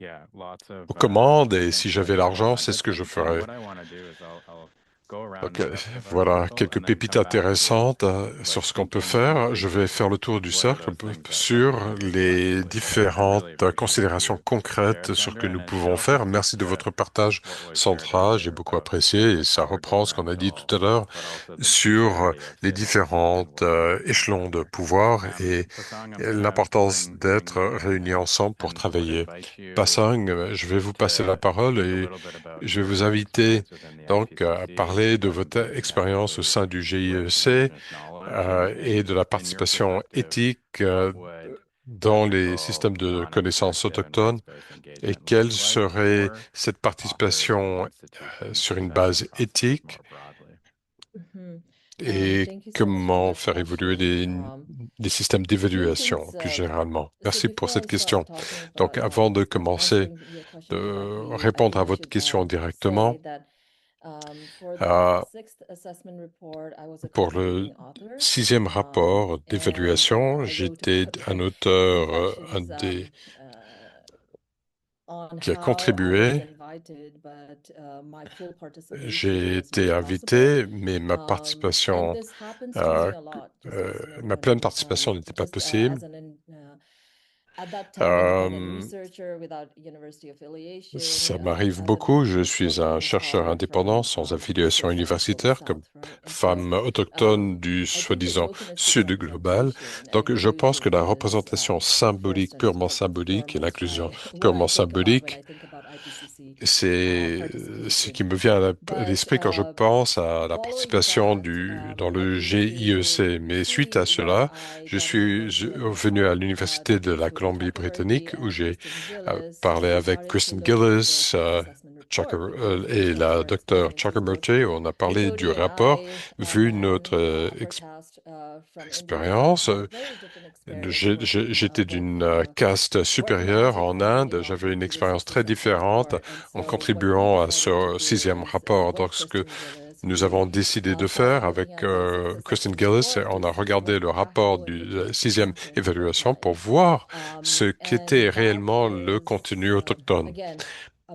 commandes et si j'avais l'argent, c'est ce que je ferais. Donc, voilà quelques pépites intéressantes sur ce qu'on peut faire. Je vais faire le tour du cercle sur les différentes considérations concrètes sur ce que nous pouvons faire. Merci de votre partage, Sandra. J'ai beaucoup apprécié et ça reprend ce qu'on a dit tout à l'heure sur les différentes échelons de pouvoir et l'importance d'être réunis ensemble pour travailler. Passang, je vais vous passer la parole et je vais vous inviter donc à parler de votre expérience au sein du GIEC et de la participation éthique dans les systèmes de connaissances autochtones et quelle serait cette participation sur une base éthique et comment faire évoluer les systèmes d'évaluation plus généralement. Merci pour cette question. Donc, avant de commencer de répondre à votre question directement, pour le 6e rapport d'évaluation, j'étais un auteur, qui a contribué. J'ai été invité, mais ma participation, ma pleine participation n'était pas possible. Euh, Ça m'arrive beaucoup. Je suis un chercheur indépendant sans affiliation universitaire comme femme autochtone du soi-disant Sud global. Donc, je pense que la représentation symbolique, purement symbolique, et l'inclusion purement symbolique, c'est ce qui me vient à l'esprit quand je pense à la participation dans le GIEC. Mais suite à cela, je suis venu à l'Université de la Colombie-Britannique où j'ai parlé avec Kristen Gillis et la docteure Chakraborty. On a parlé du rapport, vu notre expérience. J'étais d'une caste supérieure en Inde. J'avais une expérience très différente en contribuant à ce sixième rapport. Donc, ce que nous avons décidé de faire avec Kristen Gillis, on a regardé le rapport du sixième évaluation pour voir ce qu'était réellement le contenu autochtone.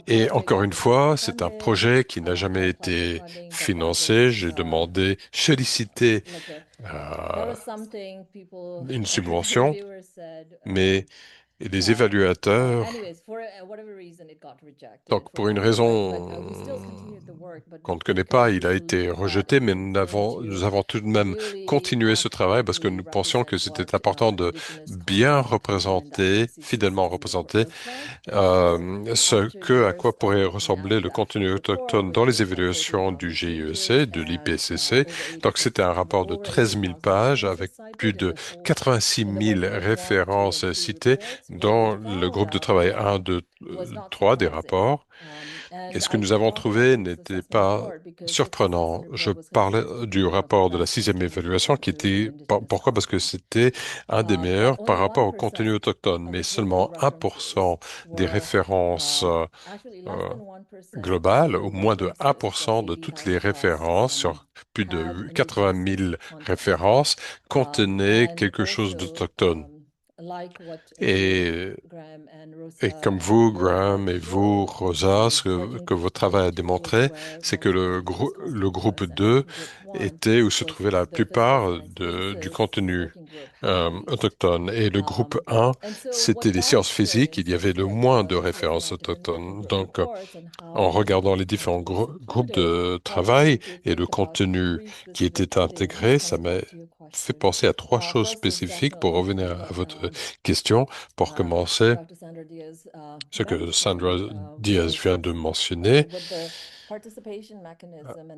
Et encore une fois, c'est un projet qui n'a jamais été financé. J'ai demandé, sollicité une subvention, mais les évaluateurs, donc pour une raison qu'on ne connaît pas, il a été rejeté, mais nous avons tout de même continué ce travail parce que nous pensions que c'était important de bien représenter, fidèlement représenter, à quoi pourrait ressembler le contenu autochtone dans les évaluations du GIEC, de l'IPCC. Donc, c'était un rapport de 13 000 pages avec plus de 86 000 références citées dans le groupe de travail 1, 2, 3 des rapports. Et ce que nous avons trouvé n'était pas surprenant. Je parlais du rapport de la sixième évaluation qui était, pourquoi? Parce que c'était un des meilleurs par rapport au contenu autochtone, mais seulement 1% des références globales, ou moins de 1% de toutes les références sur plus de 80 000 références contenaient quelque chose d'autochtone. Et comme vous, Graham, et vous, Rosa, que votre travail a démontré, c'est que le groupe 2 était où se trouvait la plupart du contenu autochtone. Et le groupe 1, c'était les sciences physiques, il y avait le moins de références autochtones. Donc, en regardant les différents groupes de travail et le contenu qui était intégré, ça m'a fait penser à trois choses spécifiques pour revenir à votre question. Pour commencer, ce que Sandra Diaz vient de mentionner,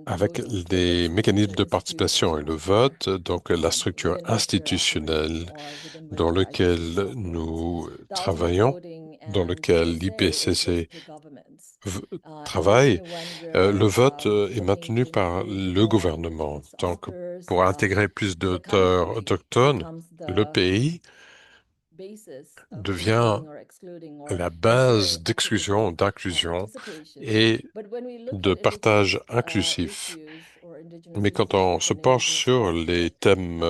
avec les mécanismes de participation et le vote, donc la structure institutionnelle dans laquelle nous travaillons, dans laquelle l'IPCC travaille, le vote est maintenu par le gouvernement. Donc, pour intégrer plus d'auteurs autochtones, le pays devient la base d'exclusion, d'inclusion et de partage inclusif. Mais quand on se penche sur les thèmes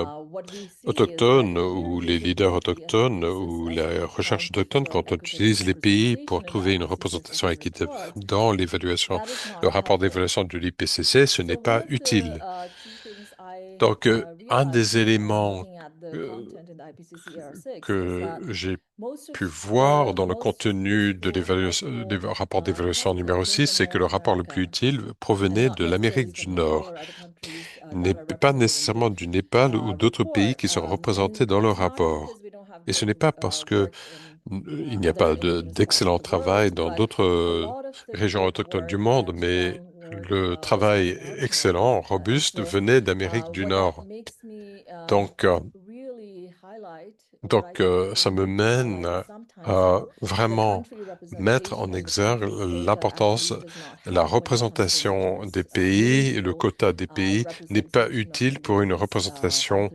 autochtones ou les leaders autochtones ou la recherche autochtone, quand on utilise les pays pour trouver une représentation équitable dans l'évaluation, le rapport d'évaluation de l'IPCC, ce n'est pas utile. Donc, un des éléments que j'ai pu voir dans le contenu de l'évaluation, des rapports d'évaluation numéro 6, c'est que le rapport le plus utile provenait de l'Amérique du Nord. N'est pas nécessairement du Népal ou d'autres pays qui sont représentés dans le rapport. Et ce n'est pas parce que il n'y a pas d'excellent travail dans d'autres régions autochtones du monde, mais le travail excellent, robuste, venait d'Amérique du Nord. Donc, ça me mène à vraiment mettre en exergue l'importance, la représentation des pays, le quota des pays n'est pas utile pour une représentation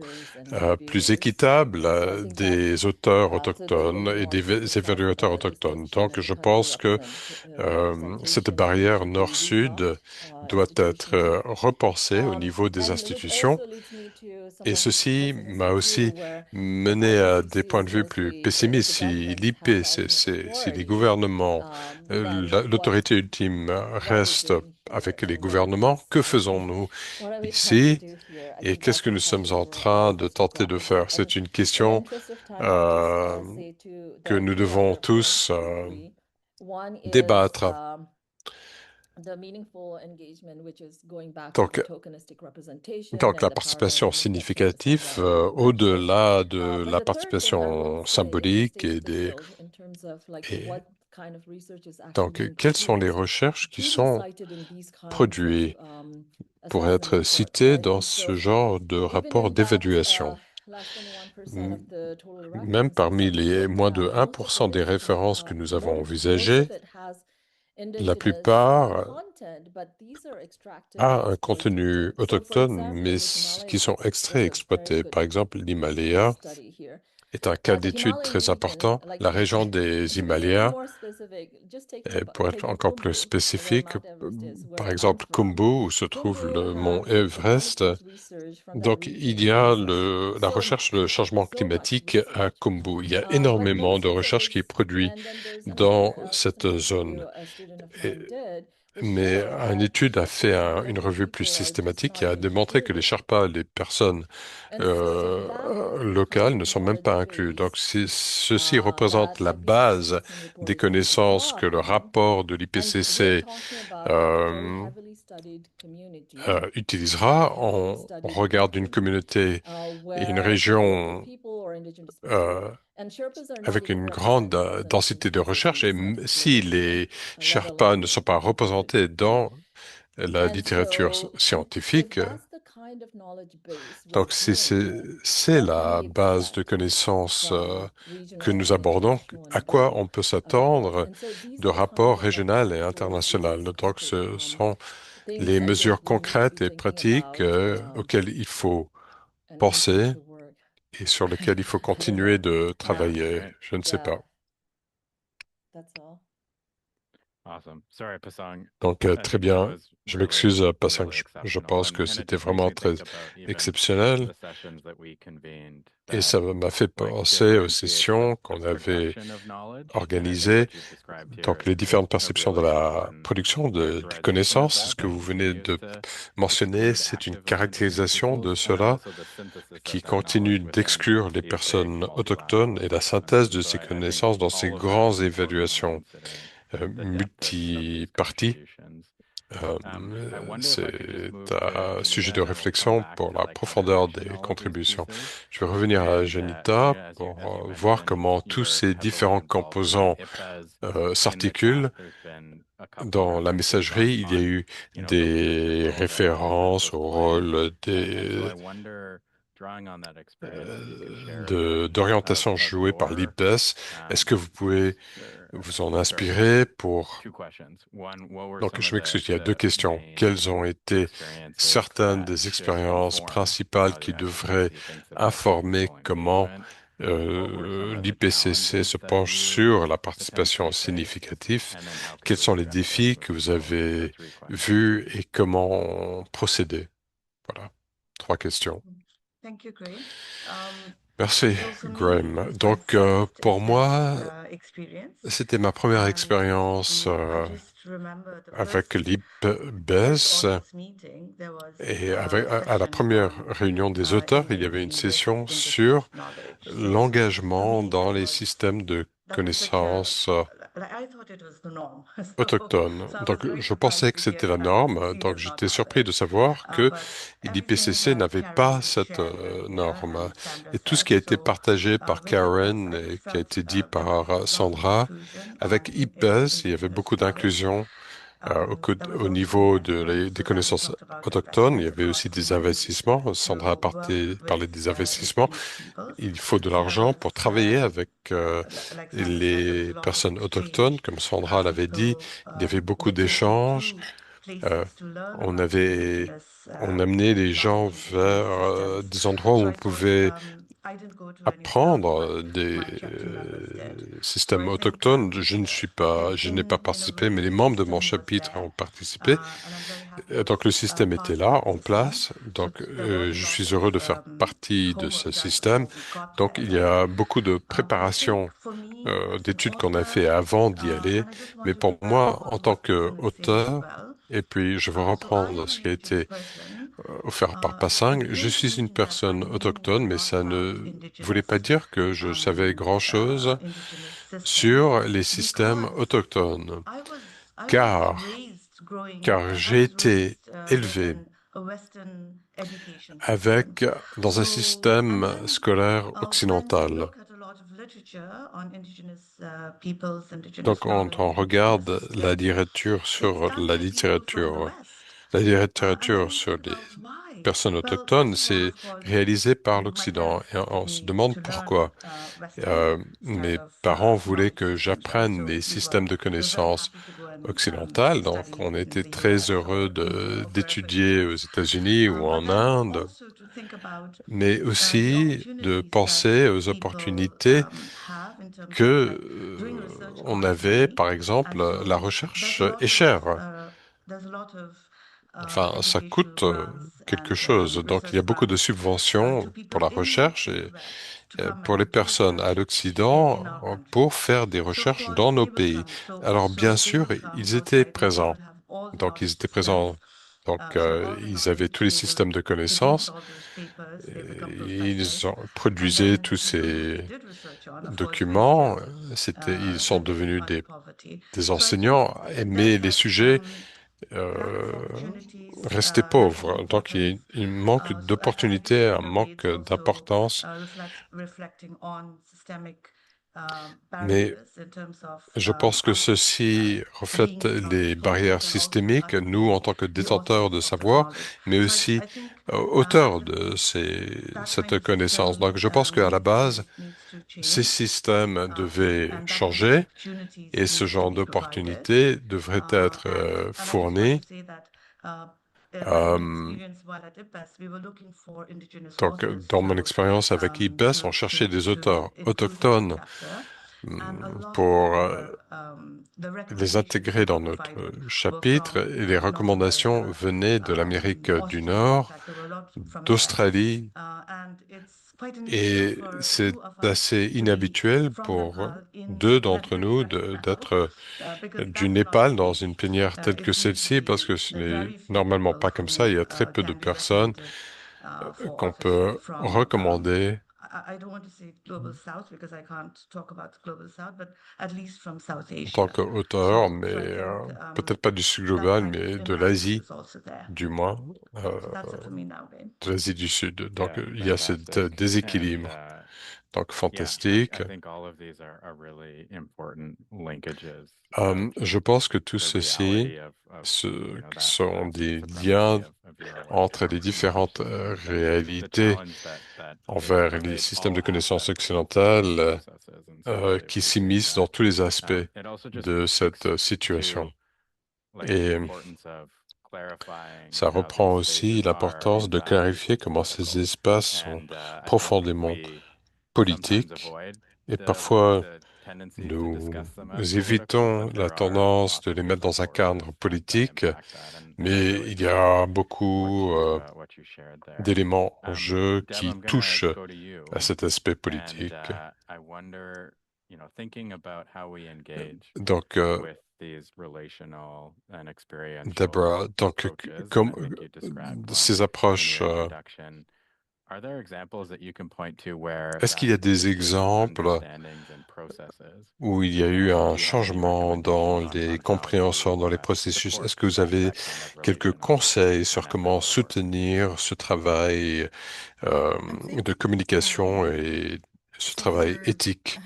plus équitable des auteurs autochtones et des évaluateurs autochtones. Donc, je pense que cette barrière nord-sud doit être repensée au niveau des institutions. Et ceci m'a aussi mener à des points de vue plus pessimistes. Si si les gouvernements, l'autorité ultime reste avec les gouvernements, que faisons-nous ici et qu'est-ce que nous sommes en train de tenter de faire? C'est une question que nous devons tous débattre. Donc, la participation significative, au-delà de la participation symbolique et donc, quelles sont les recherches qui sont produites pour être citées dans ce genre de rapport d'évaluation? Même parmi les moins de 1% des références que nous avons envisagées, la plupart a un contenu autochtone, mais qui sont extraits et exploités. Par exemple, l'Himalaya est un cas d'étude très important. La région des Himalayas, et pour être encore plus spécifique, par exemple Khumbu, où se trouve le mont Everest. Donc, il y a la recherche sur le changement climatique à Khumbu. Il y a énormément de recherche qui est produite dans cette zone. Mais une étude a fait une revue plus systématique qui a démontré que les Sherpas, les personnes locales, ne sont même pas inclus. Donc, ceci représente la base des connaissances que le rapport de l'IPCC utilisera. On regarde une communauté et une région avec une grande densité de recherche, et si les Sherpas ne sont pas représentés dans la littérature scientifique, donc c'est la base de connaissances que nous abordons, à quoi on peut s'attendre de rapports régionaux et internationaux. Donc, ce sont les mesures concrètes et pratiques auxquelles il faut penser et sur lesquelles il faut continuer de travailler. Je ne sais pas. Donc, très bien. Je m'excuse, Passang. Je pense que c'était vraiment très exceptionnel. Et ça m'a fait penser aux sessions qu'on avait organisées. Donc, les différentes perceptions de la production des connaissances, ce que vous venez de mentionner, c'est une caractérisation de cela qui continue d'exclure les personnes autochtones et la synthèse de ces connaissances dans ces grandes évaluations multiparties. C'est un sujet de réflexion pour la profondeur des contributions. Je vais revenir à Janita pour voir comment tous ces différents composants s'articulent. Dans la messagerie, il y a eu des références au rôle d'orientation jouée par l'IPBES. Est-ce que vous pouvez vous en inspirer pour... Donc, je m'excuse, il y a deux questions. Quelles ont été certaines des expériences principales qui devraient informer comment l'IPCC se penche sur la participation significative? Quels sont les défis que vous avez vus et comment procéder? Voilà, 3 questions. Merci, Graham. Donc, pour moi, c'était ma première expérience avec l'IPBES et à la première réunion des auteurs, il y avait une session sur l'engagement dans les systèmes de connaissances autochtones. Donc, je pensais que c'était la norme, donc j'étais surpris de savoir que l'IPCC n'avait pas cette norme. Et tout ce qui a été partagé par Karen et qui a été dit par Sandra, avec IPBES, il y avait beaucoup d'inclusion au niveau des connaissances autochtones. Il y avait aussi des investissements. Sandra a parlé des investissements. Il faut de l'argent pour travailler avec les personnes autochtones. Comme Sandra l'avait dit, il y avait beaucoup d'échanges. On amenait les gens vers des endroits où on pouvait apprendre des systèmes autochtones. Je n'ai pas participé, mais les membres de mon chapitre ont participé. Donc le système était là, en place. Donc je suis heureux de faire partie de ce système. Donc il y a beaucoup de préparation, d'études qu'on a fait avant d'y aller. Mais pour moi, en tant qu'auteur, et puis je vais reprendre ce qui a été offert par Passang, je suis une personne autochtone, mais ça ne voulait pas dire que je savais grand-chose sur les systèmes autochtones, car, car j'ai été élevé dans un système scolaire occidental. Donc, quand on regarde la littérature sur les personnes autochtones, c'est réalisé par l'Occident. Et on se demande pourquoi. Mes parents voulaient que j'apprenne les systèmes de connaissances occidentales, donc on était très heureux d'étudier aux États-Unis ou en Inde, mais aussi de penser aux opportunités que on avait, par exemple, la recherche est chère. Enfin, ça coûte quelque chose. Donc, il y a beaucoup de subventions pour la recherche et pour les personnes à l'Occident pour faire des recherches dans nos pays. Alors, bien sûr, ils étaient présents. Donc, ils étaient présents. Donc, ils avaient tous les systèmes de connaissances. Et produisaient tous ces documents. Ils sont devenus des enseignants, mais les sujets restaient pauvres. Donc, il manque d'opportunités, un manque d'importance. Mais je pense que ceci reflète les barrières systémiques, nous, en tant que détenteurs de savoir, mais aussi auteurs de cette connaissance. Donc, je pense qu'à la base, ces systèmes devaient changer et ce genre d'opportunités devraient être fournies. Donc, dans mon expérience avec IPES, on cherchait des auteurs autochtones pour les intégrer dans notre chapitre, et les recommandations venaient de l'Amérique du Nord, d'Australie, et c'est assez inhabituel pour deux d'entre nous d'être du Népal dans une plénière telle que celle-ci, parce que ce n'est normalement pas comme ça. Il y a très peu de personnes qu'on peut recommander en tant qu'auteur, mais peut-être pas du Sud global, mais de l'Asie, du moins, de l'Asie du Sud. Donc, il y a ce déséquilibre. Donc, fantastique. Je pense que tout ceci sont des liens entre les différentes réalités envers les systèmes de connaissances occidentales qui s'immiscent dans tous les aspects de cette situation. Et ça reprend aussi l'importance de clarifier comment ces espaces sont profondément politiques et parfois nous évitons la tendance de les mettre dans un cadre politique, mais il y a beaucoup d'éléments en jeu qui touchent à cet aspect politique. Donc, Deborah, donc, comme ces approches, est-ce qu'il y a des exemples où il y a eu un changement dans les compréhensions, dans les processus? Est-ce que vous avez quelques conseils sur comment soutenir ce travail de communication et ce travail éthique?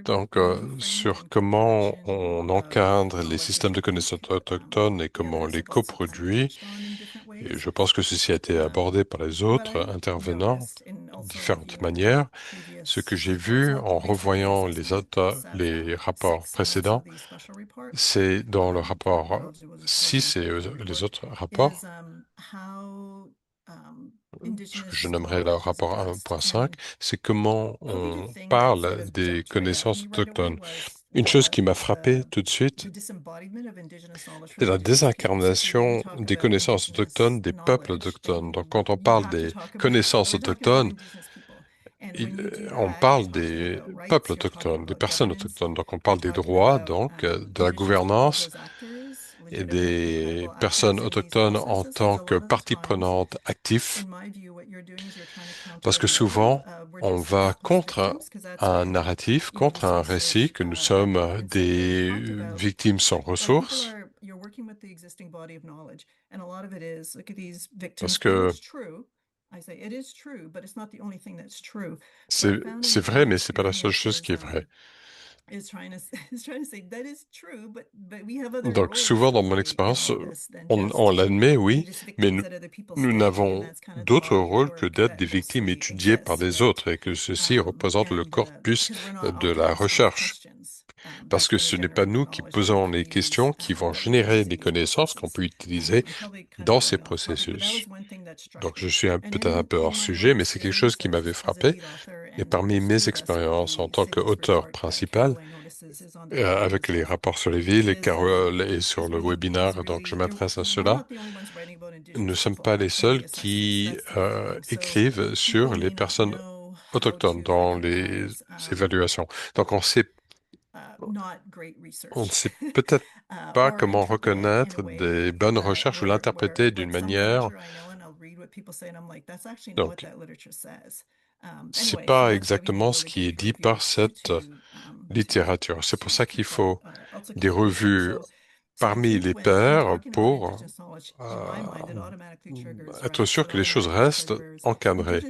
Donc, sur comment on encadre les systèmes de connaissances autochtones et comment on les coproduit. Et je pense que ceci a été abordé par les autres intervenants de différentes manières. Ce que j'ai vu en revoyant les rapports précédents, c'est dans le rapport 6 et les autres rapports, ce que je nommerais le rapport 1.5, c'est comment on parle des connaissances autochtones. Une chose qui m'a frappé tout de suite, c'est la désincarnation des connaissances autochtones des peuples autochtones. Donc, quand on parle des connaissances autochtones, on parle des peuples autochtones, des personnes autochtones. Donc, on parle des droits, donc, de la gouvernance et des personnes autochtones en tant que partie prenante active, parce que souvent, on va contre un narratif, contre un récit que nous sommes des victimes sans ressources, parce que c'est vrai, mais c'est pas la seule chose qui est vraie. Donc, souvent dans mon expérience, on l'admet, oui, mais nous n'avons d'autre rôle que d'être des victimes étudiées par des autres et que ceci représente le corpus de la recherche. Parce que ce n'est pas nous qui posons les questions qui vont générer des connaissances qu'on peut utiliser dans ces processus. Donc, je suis peut-être un peu hors sujet, mais c'est quelque chose qui m'avait frappé. Et parmi mes expériences en tant qu'auteur principal, avec les rapports sur les villes et sur le webinaire, donc je m'adresse à cela, nous ne sommes pas les seuls qui écrivent sur les personnes autochtones dans les évaluations. Donc on ne sait peut-être pas comment reconnaître des bonnes recherches ou l'interpréter d'une manière. Donc, c'est pas exactement ce qui est dit par cette littérature. C'est pour ça qu'il faut des revues parmi les pairs pour être sûr que les choses restent encadrées.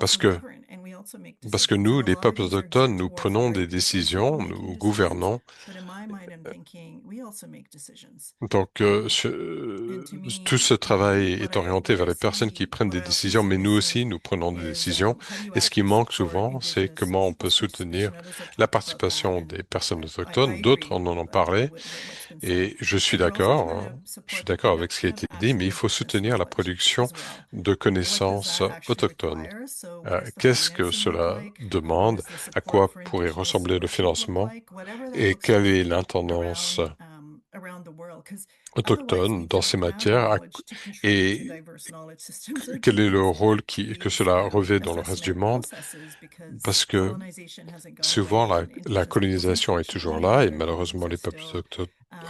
Parce que nous, les peuples autochtones, nous prenons des décisions, nous gouvernons. Donc, tout ce travail est orienté vers les personnes qui prennent des décisions, mais nous aussi, nous prenons des décisions. Et ce qui manque souvent, c'est comment on peut soutenir la participation des personnes autochtones. D'autres en ont parlé, et je suis d'accord, hein. Je suis d'accord avec ce qui a été dit, mais il faut soutenir la production de connaissances autochtones. Qu'est-ce que cela demande? À quoi pourrait ressembler le financement? Et quelle est l'intendance autochtone dans ces matières? Et quel est le rôle que cela revêt dans le reste du monde? Parce que souvent, la colonisation est toujours là et malheureusement, les peuples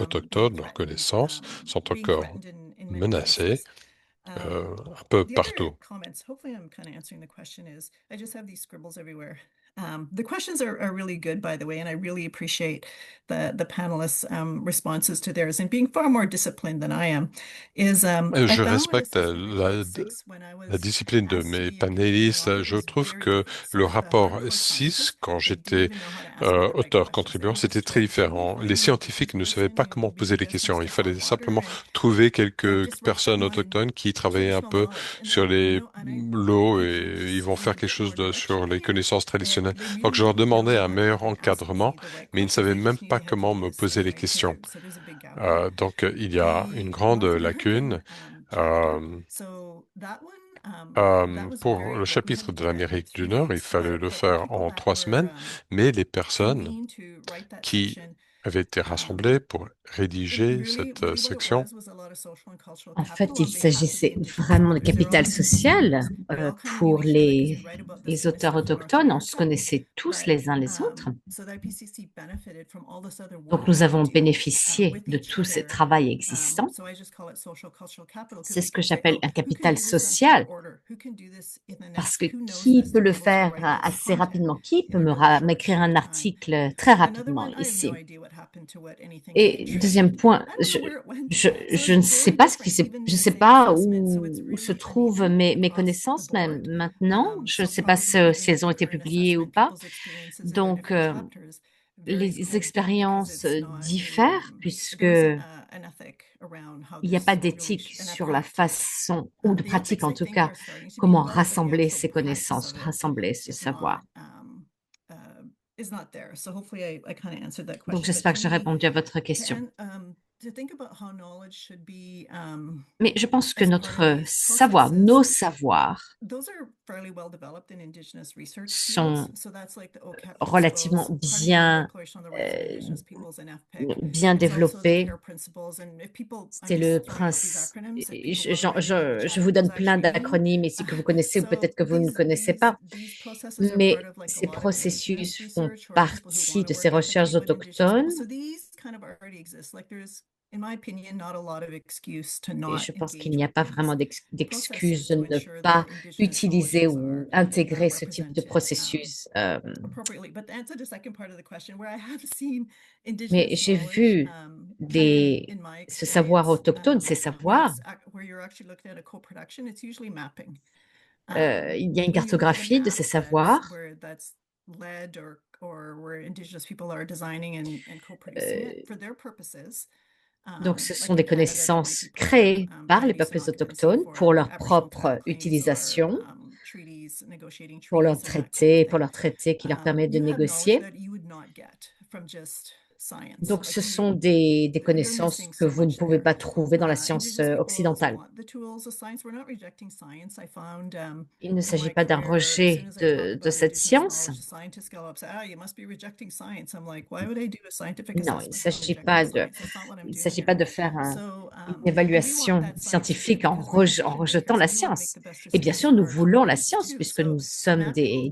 autochtones, leurs connaissances sont encore menacées un peu partout. The questions are really good, by the way, and I really appreciate the panelists' responses to theirs and being far more disciplined than I am. Je respecte la discipline de mes panélistes. Je trouve que le rapport 6, quand j'étais auteur-contribuant, c'était très différent. Les scientifiques ne savaient pas comment poser les questions. Il fallait simplement trouver quelques personnes autochtones qui travaillaient un peu sur l'eau et ils vont faire quelque chose sur les connaissances traditionnelles. Donc, je leur demandais un meilleur encadrement, mais ils ne savaient même pas comment me poser les questions. Donc, il y a une grande lacune. Pour le chapitre de l'Amérique du Nord, il fallait le faire en 3 semaines, mais les personnes qui avaient été rassemblées pour rédiger cette section. En fait, il s'agissait vraiment de capital social pour les auteurs autochtones. On se connaissait tous les uns les autres. Donc, nous avons bénéficié de tout ce travail existant. C'est ce que j'appelle un capital social. Parce que qui peut le faire assez rapidement? Qui peut m'écrire un article très rapidement ici? Et deuxième point, je ne sais pas je sais pas où se trouvent mes connaissances même maintenant. Je ne sais pas si elles ont été publiées ou pas. Donc, les expériences diffèrent puisque il n'y a pas d'éthique sur la façon, ou de pratique en tout cas, comment rassembler ces connaissances, rassembler ce savoir. Donc, j'espère que j'ai répondu à votre question. to think about how knowledge should be Mais je pense que as part of notre these savoir, processes, nos savoirs those are fairly well developed in Indigenous research sont fields. So that's like the OCAP relativement principles, part of the bien, Declaration on the Rights of Indigenous Peoples and FPIC. bien It's also the développés. CARE principles. And if people, I'm C'est le just throwing out these principe. acronyms, if Je, people want to write it in the je chat, vous donne those plein actually mean. d'acronymes ici que vous connaissez ou So peut-être que vous ne connaissez pas, these processes are mais part of like a ces lot of Indigenous processus font research or people who partie want de to ces work recherches ethically with Indigenous people. autochtones. So these kind of already exist. Like there's, in my opinion, not a lot of excuse to Et not je pense qu'il engage n'y a with pas these vraiment processes d'excuse de to ne ensure pas that Indigenous utiliser knowledges ou are intégrer ce type de represented processus. appropriately. But to answer the second part of the question, where I have seen Mais Indigenous j'ai knowledge vu come in des, my ce savoir experience, autochtone, ces where savoirs. where you're actually looking at a co-production, it's usually mapping. Il y a une When you look at a cartographie de map ces savoirs. where that's led or where Indigenous people are designing and co-producing it for their purposes. Donc, ce Like sont in des Canada, connaissances many people créées have par les peace and peuples occupancy autochtones for pour leur Aboriginal propre pathways or utilisation, treaties, negotiating pour leurs treaties and that kind of traités, thing. pour leurs traités qui leur permettent de You have knowledge négocier. that you would not get from just science. Donc, Like ce sont des you're connaissances missing que so vous ne much pouvez there. pas trouver dans la science Indigenous peoples occidentale. want the tools of science. We're not rejecting science. I found Il ne in s'agit my pas d'un career, as soon rejet as I talk de about cette Indigenous science. knowledge, scientists go up and say, you must be rejecting science. I'm like, why would I do a scientific Non, il ne assessment on s'agit rejecting pas science? That's not what I'm il doing s'agit here. pas de faire So, une and we want évaluation that science too, scientifique en, because we're en decision rejetant makers la and we want to make science. the best Et bien decisions sûr, for nous our voulons la communities science too. puisque So nous sommes mapping to me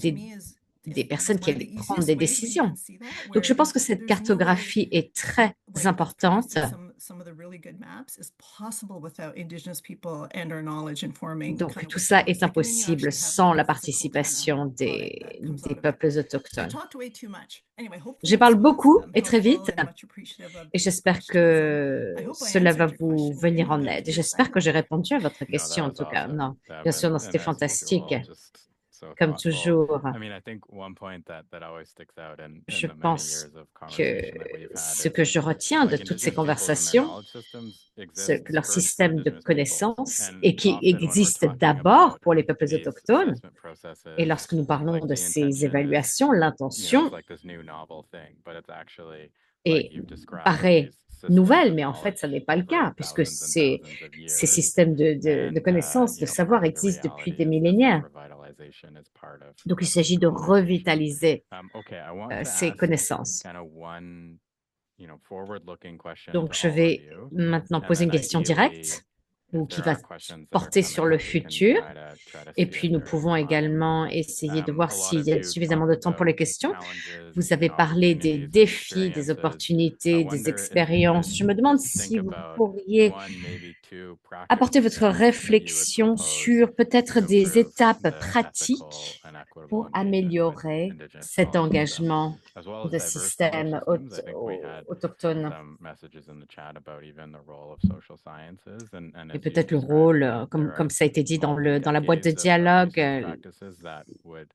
des is personnes qui one of the prennent easiest des ways where you décisions. can see that, Donc, je where pense que cette there's no way, cartographie est très like with importante. producing some of the really good maps is possible without Indigenous people and our knowledge informing Donc, kind of tout what ça that looks est like. And then you impossible actually have sans like la a physical kind of participation product that comes out des of it. peuples I autochtones. talked way too much. Anyway, Je hopefully parle this was beaucoup et très helpful vite and much appreciative of et these j'espère questions. And que I hope I cela va answered your vous question, venir Gary. en Back aide. to Et you, j'espère que Simon. j'ai répondu à votre No, that question en was tout cas. awesome, Non, Deb, bien sûr, non, and c'était as usual, fantastique. just so Comme thoughtful. toujours, I mean, I think one point that always sticks out in je the many pense years of que conversation that we've had ce is que je retiens de like toutes ces Indigenous peoples and their conversations, knowledge systems c'est que exists leur first for système de Indigenous peoples, connaissances and et qui often when we're existe talking d'abord about pour les peuples these autochtones. assessment Et processes, lorsque nous parlons like de the ces intention is, évaluations, it's l'intention like this new novel thing, but it's actually est, like you've described paraît these systems nouvelle, of mais en fait, ça n'est knowledge pas le over cas, puisque thousands and ces thousands of years. systèmes de And connaissances, de you know, savoir part of the existent depuis reality des is millénaires. that revitalization is part Donc, il of this s'agit de conversation. revitaliser Okay, I want to ces ask connaissances. kind of one, you know, forward-looking question Donc, to je all of vais you, maintenant and poser then une question ideally, directe ou if qui there va are questions that are porter coming sur le up, we can futur. try to Et see puis, if nous there's pouvons time. également essayer de voir A lot s'il of y a you suffisamment de talked temps pour les about questions. challenges Vous avez and parlé des opportunities and défis, des experiences. I opportunités, des wonder if you expériences. could Je me demande think si vous about pourriez one, maybe two apporter practical votre things that you would réflexion propose sur peut-être to des improve étapes the ethical pratiques and equitable pour engagement with améliorer Indigenous cet knowledge systems, engagement as well as de diverse knowledge systèmes systems. I think we had autochtones some messages in the chat about even the role of social sciences, and et as you peut-être le described, rôle, there comme are ça a été dit dans dans la boîte de multi-decades dialogue, research practices that would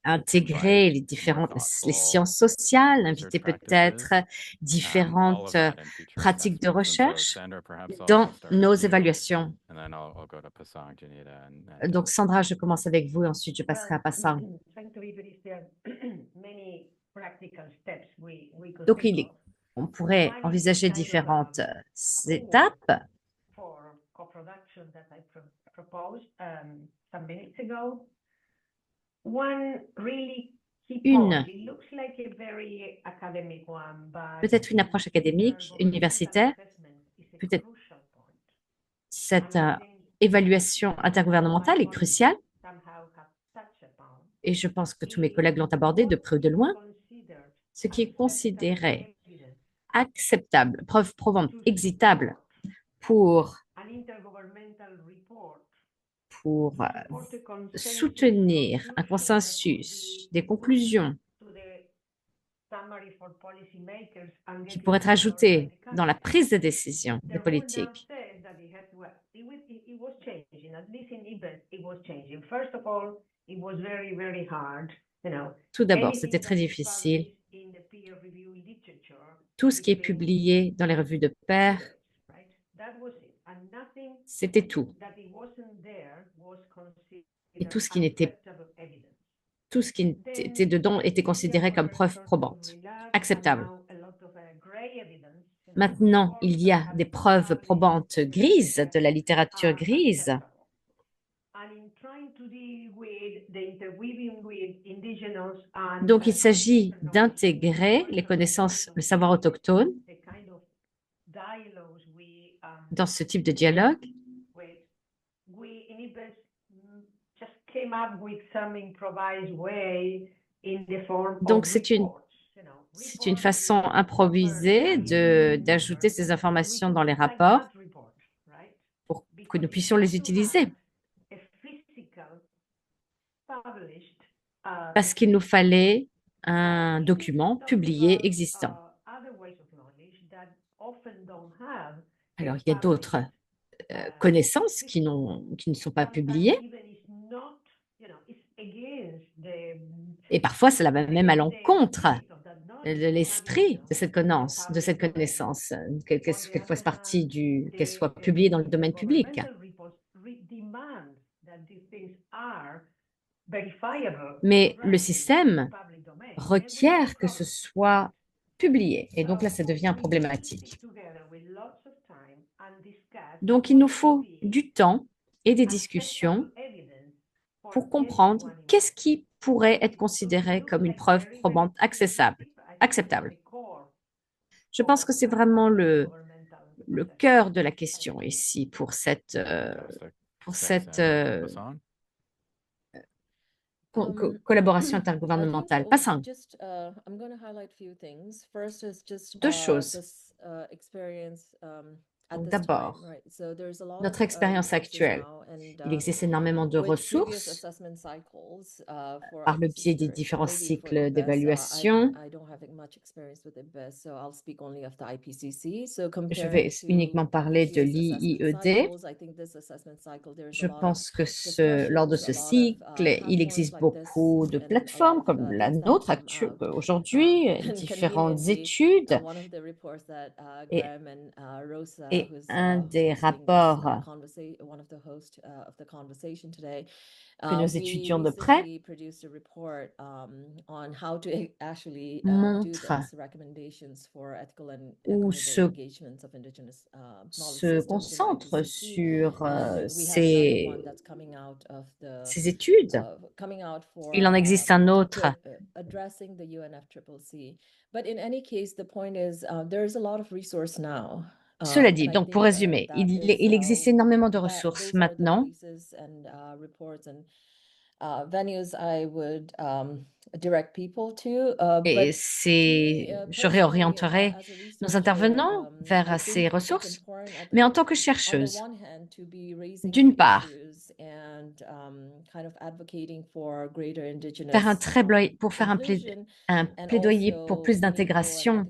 intégrer invite les more différentes thoughtful sciences sociales, research inviter practices, peut-être all différentes of that in future pratiques de assessments. And so, recherche Sandra, perhaps dans I'll start nos with you, évaluations. and then I'll go to Pasang, Janita, and Donc, Sandra, je commence avec vous et ensuite je passerai à Passant. Donc, on pourrait envisager différentes étapes. Une, peut-être une approche académique, universitaire, peut-être cette évaluation intergouvernementale est cruciale et je pense que tous mes collègues l'ont abordé de près ou de loin, ce qui est considéré acceptable, preuve probante, exitable pour soutenir un consensus, des conclusions qui pourraient être ajoutées dans la prise de décision des politiques. Tout d'abord, c'était très difficile. Tout ce qui est publié dans les revues de pairs, c'était tout. Et tout ce qui était dedans était considéré comme preuve probante, acceptable. Maintenant, il y a des preuves probantes grises, de la littérature grise. Donc, il s'agit d'intégrer les connaissances, le savoir autochtone dans ce type de dialogue. Donc, c'est une façon improvisée d'ajouter ces informations dans les rapports pour que nous puissions les utiliser. Parce qu'il nous fallait un document publié existant. Alors, il y a d'autres connaissances qui ne sont pas publiées. Et parfois, cela va même à l'encontre de l'esprit de cette connaissance, qu'elle fasse partie qu'elle soit publiée dans le domaine public. Mais le système requiert que ce soit publié. Et donc là, ça devient problématique. Donc, il nous faut du temps et des discussions pour comprendre qu'est-ce qui pourrait être considéré comme une preuve probante acceptable. Je pense que c'est vraiment le cœur de la question ici pour cette collaboration intergouvernementale. Passons. Deux choses. D'abord, notre expérience actuelle. Il existe énormément de ressources par le biais des différents cycles d'évaluation. Je vais uniquement parler de l'IIED. Je pense que lors de ce cycle, il existe beaucoup de plateformes comme la nôtre aujourd'hui, différentes études. Et un des rapports que nous étudions de près montre ou se concentre sur ces études. Il en existe un autre. Cela dit, donc pour résumer, il existe énormément de ressources maintenant. Et je réorienterai nos intervenants vers ces ressources. Mais en tant que chercheuse, d'une part, pour faire un plaidoyer pour plus d'intégration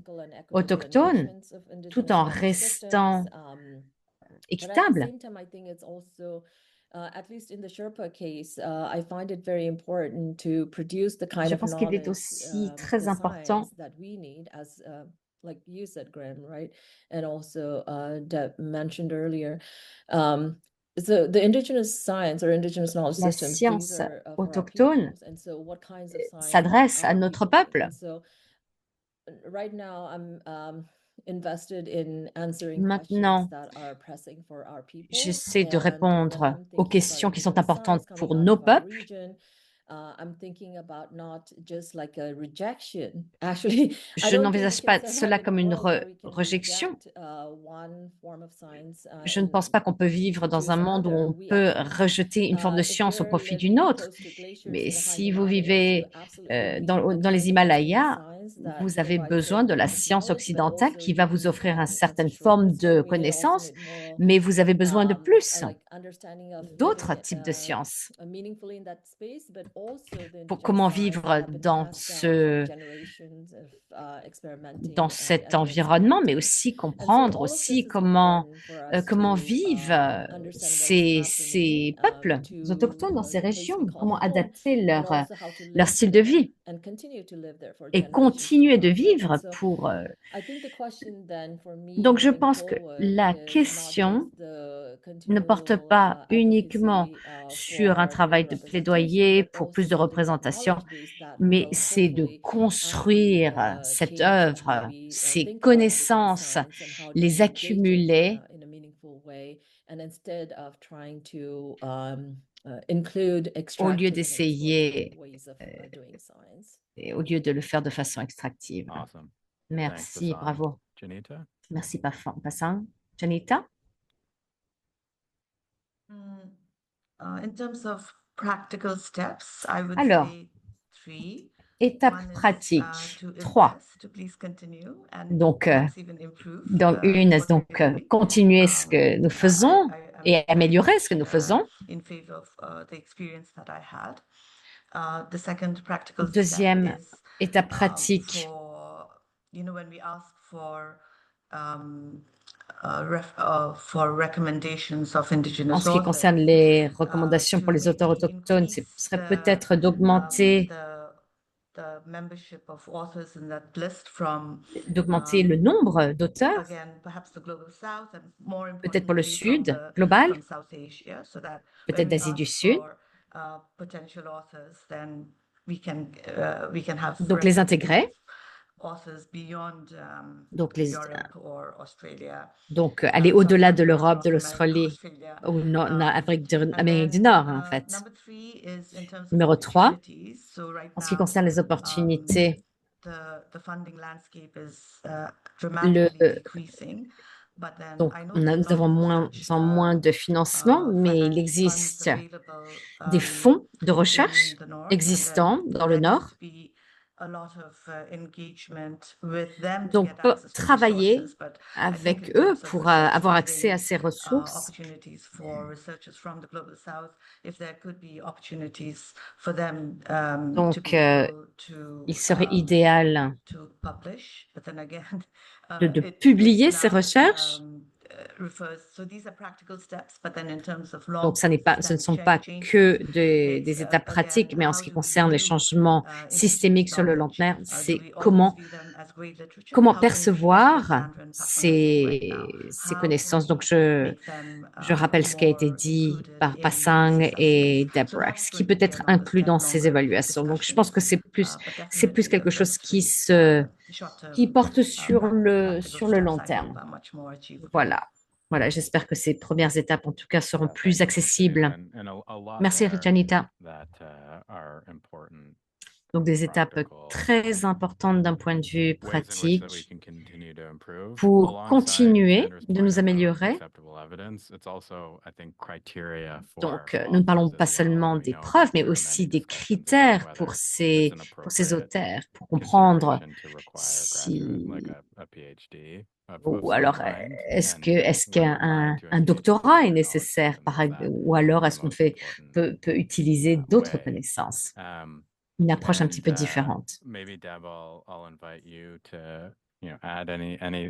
autochtone, tout en restant équitable. Je pense qu'il est aussi très important like you said, Graham, right? And also Deb mentioned earlier. So the indigenous science or indigenous knowledge la systems, science autochtone s'adresse à notre peuple. Right now, I'm invested in answering Maintenant, questions that are pressing for our people. J'essaie de répondre aux questions qui sont importantes pour nos peuples. Je n'envisage pas cela comme une rejection. Je ne pense pas qu'on peut vivre dans un monde où on peut rejeter une forme de science au profit d'une autre. Mais si vous vivez dans les Himalayas, vous avez besoin de la science occidentale qui va vous offrir une certaine forme de connaissance, mais vous avez besoin de plus, d'autres types de sciences. Pour comment vivre dans cet environnement, mais aussi comprendre aussi comment vivent ces peuples autochtones dans ces régions, comment adapter leur style de vie et continuer de vivre pour... Donc, je pense que la question ne porte pas uniquement sur un travail de plaidoyer pour plus de représentation, mais c'est de construire cette œuvre, ces connaissances, les accumuler au lieu d'essayer, et au lieu de le faire de façon extractive. Awesome. Merci, Thanks, bravo. Janita? Merci, Passang. Janita? In terms of practical steps, I would Alors, say 3. étape One is pratique, to 3. invest, to please continue and Donc, perhaps even improve une, what donc we're doing. continuer ce que nous faisons I am et very améliorer ce que nous much faisons. in favor of the experience that I had. The second practical step Deuxième is étape pratique, for, when we ask for recommendations of en indigenous ce qui authors, concerne les recommandations pour les auteurs maybe autochtones, ce increase serait peut-être d'augmenter the membership of authors in that list from le nombre d'auteurs, again perhaps the global south and more peut-être pour le importantly from Sud global, from South Asia, so that peut-être when we d'Asie du ask Sud. for potential authors, then we can have Donc les intégrer, authors beyond donc Europe or Australia. donc aller au-delà de l'Europe, de North America, l'Australie Australia. ou Amérique du then, Nord, en fait. Number 3 is in terms of Numéro 3, opportunities. So right en ce qui now, concerne les opportunités, the funding landscape is le, dramatically decreasing. But then donc I know nous there's a lot avons of moins such en moins de financement, mais il funds existe available des fonds de recherche in the north, and existants then dans le there Nord. needs to be a lot of engagement with them to Donc, get access to these travailler sources. But I think avec in eux terms of pour research avoir accès à funding, ces ressources. opportunities for researchers from the global south, if there could be opportunities for them to Donc, be able to il serait idéal to publish, but then again, de publier ces recherches. Donc, ce ne sont pas que des étapes pratiques, mais en ce qui concerne les changements systémiques sur le long terme, c'est comment percevoir ces connaissances. Donc, je rappelle ce qui a été dit par Passang et Deborah, ce qui peut être inclus dans ces évaluations. Donc, je pense que c'est plus quelque chose qui porte sur le long terme. Voilà, j'espère que ces premières étapes, en tout cas, seront plus accessibles. Merci, Janita. Donc, des étapes très importantes d'un point de vue pratique pour continuer de nous améliorer. Donc, nous ne parlons pas seulement des preuves, mais aussi des critères pour ces auteurs, pour comprendre si... Ou alors, est-ce qu'un doctorat est nécessaire, ou alors est-ce qu'on peut utiliser d'autres connaissances? Une approche un petit peu différente.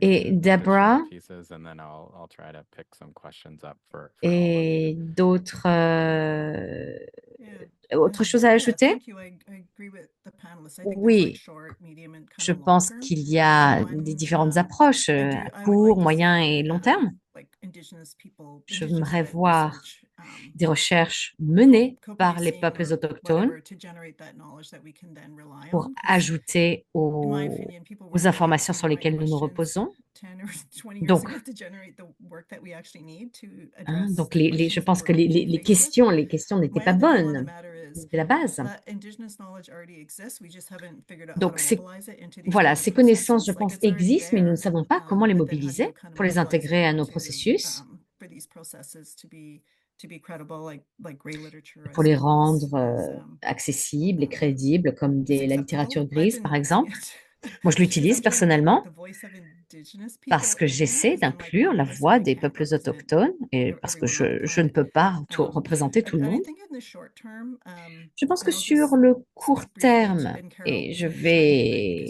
Et Deborah, et d'autres autre chose à ajouter? Oui, je pense qu'il y a des différentes approches à court, moyen et long terme. J'aimerais voir des recherches menées par les peuples autochtones pour ajouter aux informations sur lesquelles nous nous reposons. Donc, je pense que les questions n'étaient pas bonnes. C'était la base. Donc, voilà, ces connaissances, je pense, existent, mais nous ne savons pas comment les mobiliser pour les intégrer à nos processus, pour les rendre accessibles et crédibles, comme la littérature grise, par exemple. Moi, je l'utilise personnellement parce que j'essaie d'inclure la voix des peuples autochtones et parce que je ne peux pas représenter tout le monde. Je pense que sur le court terme, et je vais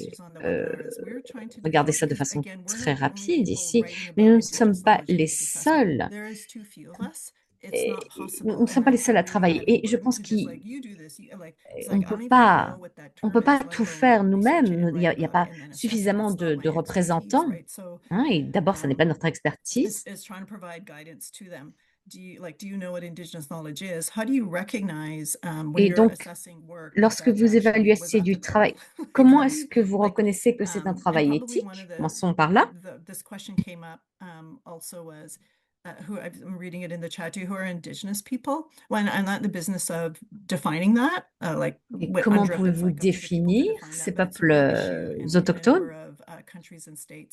regarder ça de façon très rapide ici, mais nous ne sommes pas les seuls. Et nous ne sommes pas les seuls à travailler. Et je pense qu'on ne peut pas tout faire nous-mêmes. Il y a pas suffisamment de représentants. Hein, et d'abord, ça n'est pas notre expertise. Et donc, lorsque vous évaluez du travail, comment est-ce que vous reconnaissez que c'est un travail éthique? Commençons par là. I'm reading it in the chat too, who are indigenous people. Well, I'm not in the business of defining that. Et comment pouvez-vous définir ces peuples autochtones?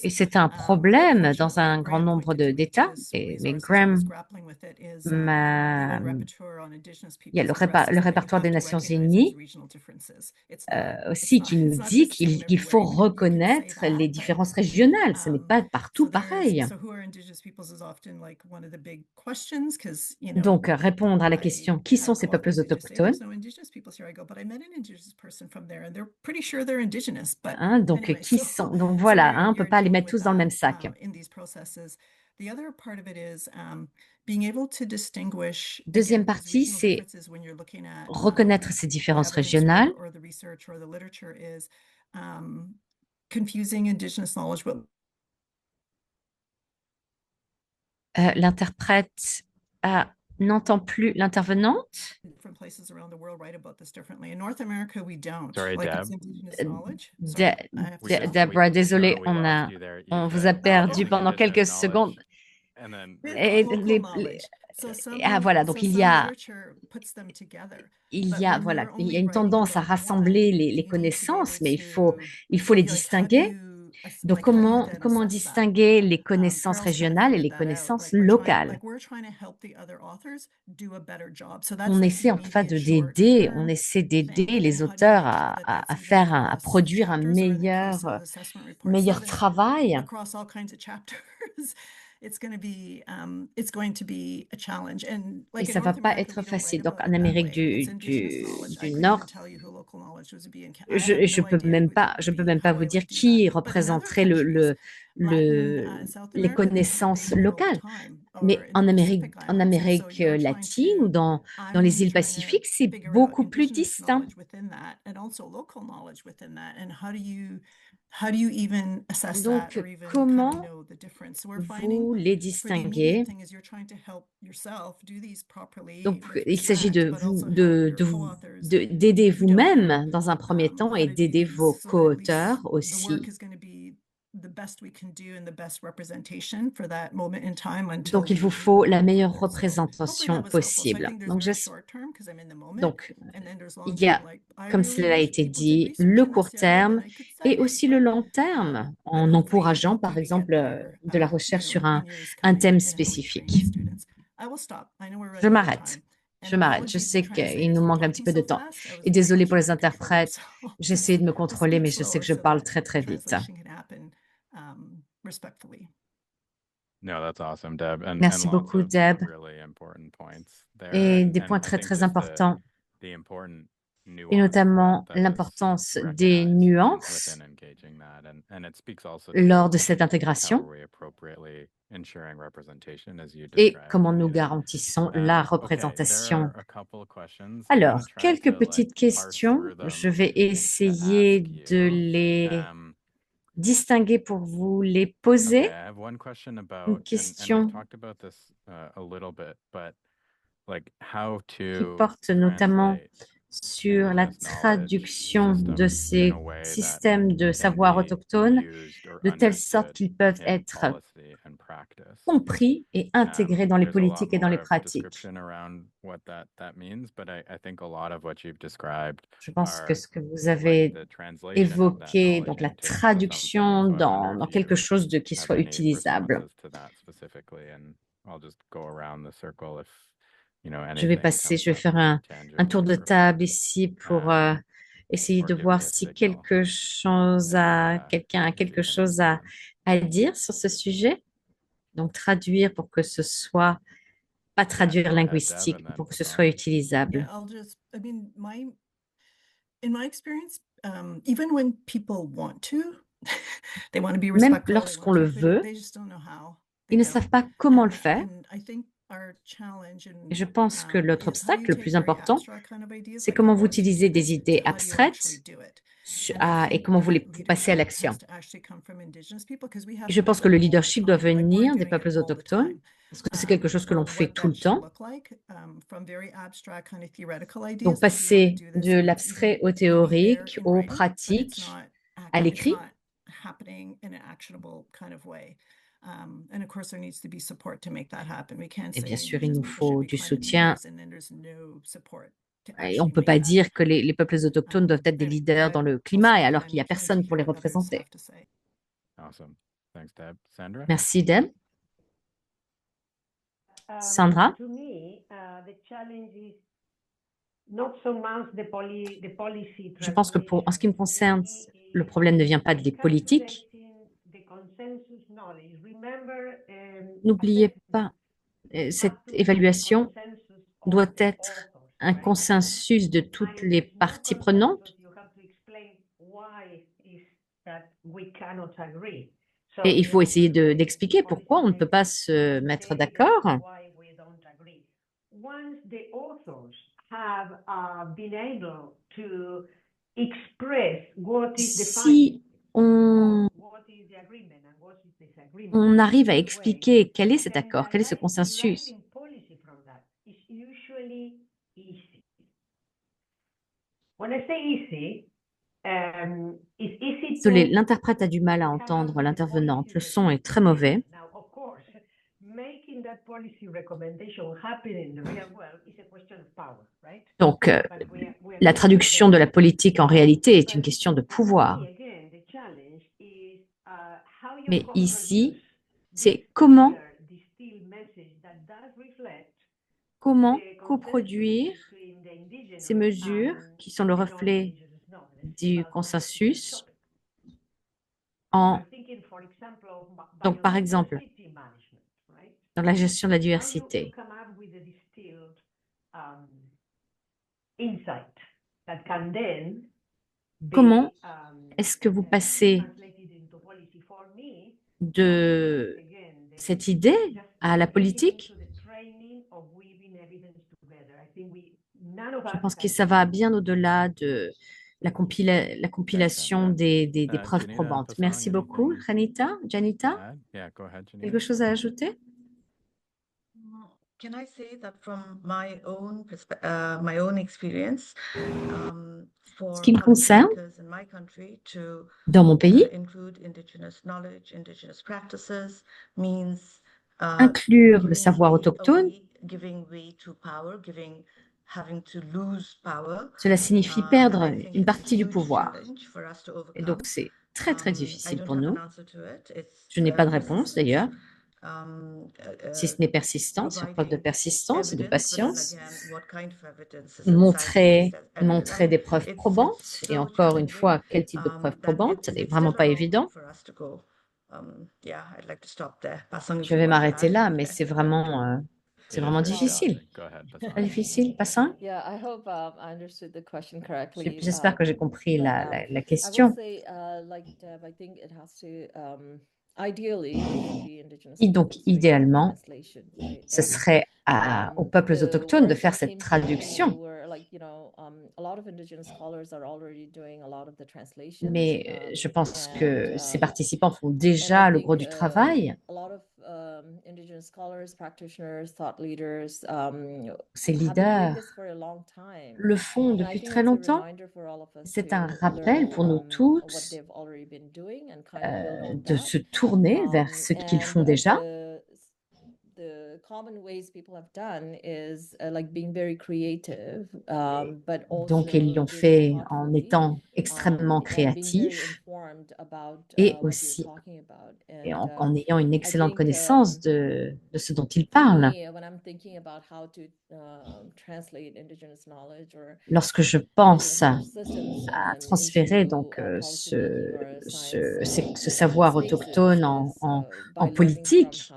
Et c'est un problème dans un grand nombre d'États. Mais Graham, il y a le répertoire des Nations Unies aussi qui nous dit qu'il faut reconnaître les différences régionales. Ce n'est pas partout pareil. Donc, répondre à la question, qui sont ces peuples autochtones? Hein, donc, qui sont? Donc, voilà, hein, on ne peut pas les mettre tous dans le même sac. Deuxième partie, c'est reconnaître ces différences régionales. L'interprète n'entend plus l'intervenante. Sorry, Deb. Deborah, désolé, on vous a perdu pendant quelques secondes. Et voilà, donc il y a une tendance à rassembler les connaissances, mais il faut les distinguer. Donc, comment distinguer les connaissances régionales et les connaissances locales? On essaie en fait d'aider les auteurs à produire un meilleur travail. Et ça ne va pas être facile. Donc, en Amérique du Nord, je peux même pas vous dire qui représenterait les connaissances locales. Mais en Amérique latine ou dans les îles Pacifiques, c'est beaucoup plus distinct. Donc, comment vous les distinguez? Donc, il s'agit d'aider vous-même dans un premier temps et d'aider vos co-auteurs aussi. Donc, il vous faut la meilleure représentation possible. Donc, il y a, comme cela a été dit, le court terme et aussi le long terme, en encourageant, par exemple, de la recherche sur un thème spécifique. Je m'arrête. Je sais qu'il nous manque un petit peu de temps. Et désolé pour les interprètes. J'essaie de me contrôler, mais je sais que je parle très, très vite. Merci beaucoup, Deb. Et des points très, très importants, et notamment l'importance des nuances lors de cette intégration et comment nous garantissons la représentation. Alors, quelques petites questions. Je vais essayer de les distinguer pour vous les poser. Une question qui porte notamment sur la traduction de ces systèmes de savoir autochtones de telle sorte qu'ils peuvent être compris et intégrés dans les politiques et dans les pratiques. Je pense que ce que vous avez évoqué, donc la traduction dans quelque chose qui soit utilisable. Je vais faire un tour de table ici pour essayer de voir si quelqu'un a quelque chose à dire sur ce sujet. Donc, traduire pour que ce soit, pas traduire linguistique, pour que ce soit utilisable. Même lorsqu'on le veut, ils ne savent pas comment le faire. Et je pense que notre obstacle le plus important, c'est comment vous utilisez des idées abstraites et comment vous passez à l'action. Et je pense que le leadership doit venir des peuples autochtones, parce que c'est quelque chose que l'on fait tout le temps. Donc, passer de l'abstrait au théorique, aux pratiques, à l'écrit. Et bien sûr, il nous faut du soutien. Et on ne peut pas dire que les peuples autochtones doivent être des leaders dans le climat, alors qu'il n'y a personne pour les représenter. Awesome. Thanks, Deb. Sandra? Merci, Deb. Sandra? To me, the challenge is not so much the policy Je pense que en ce qui me concerne, le problème ne vient pas des politiques. N'oubliez pas, cette évaluation doit être un consensus de toutes les parties prenantes. Et il faut essayer d'expliquer pourquoi on ne peut pas se mettre d'accord. Si on arrive à expliquer quel est cet accord, quel est ce consensus, l'interprète a du mal à entendre l'intervenante. Le son est très mauvais. Donc, la traduction de la politique en réalité est une question de pouvoir. Mais ici, c'est comment coproduire ces mesures qui sont le reflet du consensus. Donc, par exemple, dans la gestion de la diversité, comment est-ce que vous passez de cette idée à la politique? Je pense que ça va bien au-delà de la compilation des preuves probantes. Merci beaucoup, Janita. Yeah, go ahead, Janita. Quelque chose à ajouter? Can I say that from my own experience, Ce qui me concerne, dans mon pays, inclure le savoir autochtone, cela signifie perdre une partie du pouvoir. Et donc, c'est très, très difficile pour nous. Je n'ai pas de réponse, d'ailleurs. Si ce n'est persistant, sur preuve de persistance et de patience, montrer des preuves probantes, et encore une fois, quel type de preuves probantes, ce n'est vraiment pas évident. Je vais m'arrêter là, mais c'est vraiment difficile. Pas difficile, Passin? J'espère que j'ai compris la question. Et donc, idéalement, ce serait aux peuples autochtones de faire cette traduction. Mais je pense que ces participants font déjà le gros du travail. Ces leaders le font depuis très longtemps. C'est un rappel pour nous tous de se tourner vers ce qu'ils font déjà. Donc, ils l'ont fait en étant extrêmement créatifs et aussi en ayant une excellente connaissance de ce dont ils parlent. Lorsque je pense à transférer donc ce savoir autochtone en politique,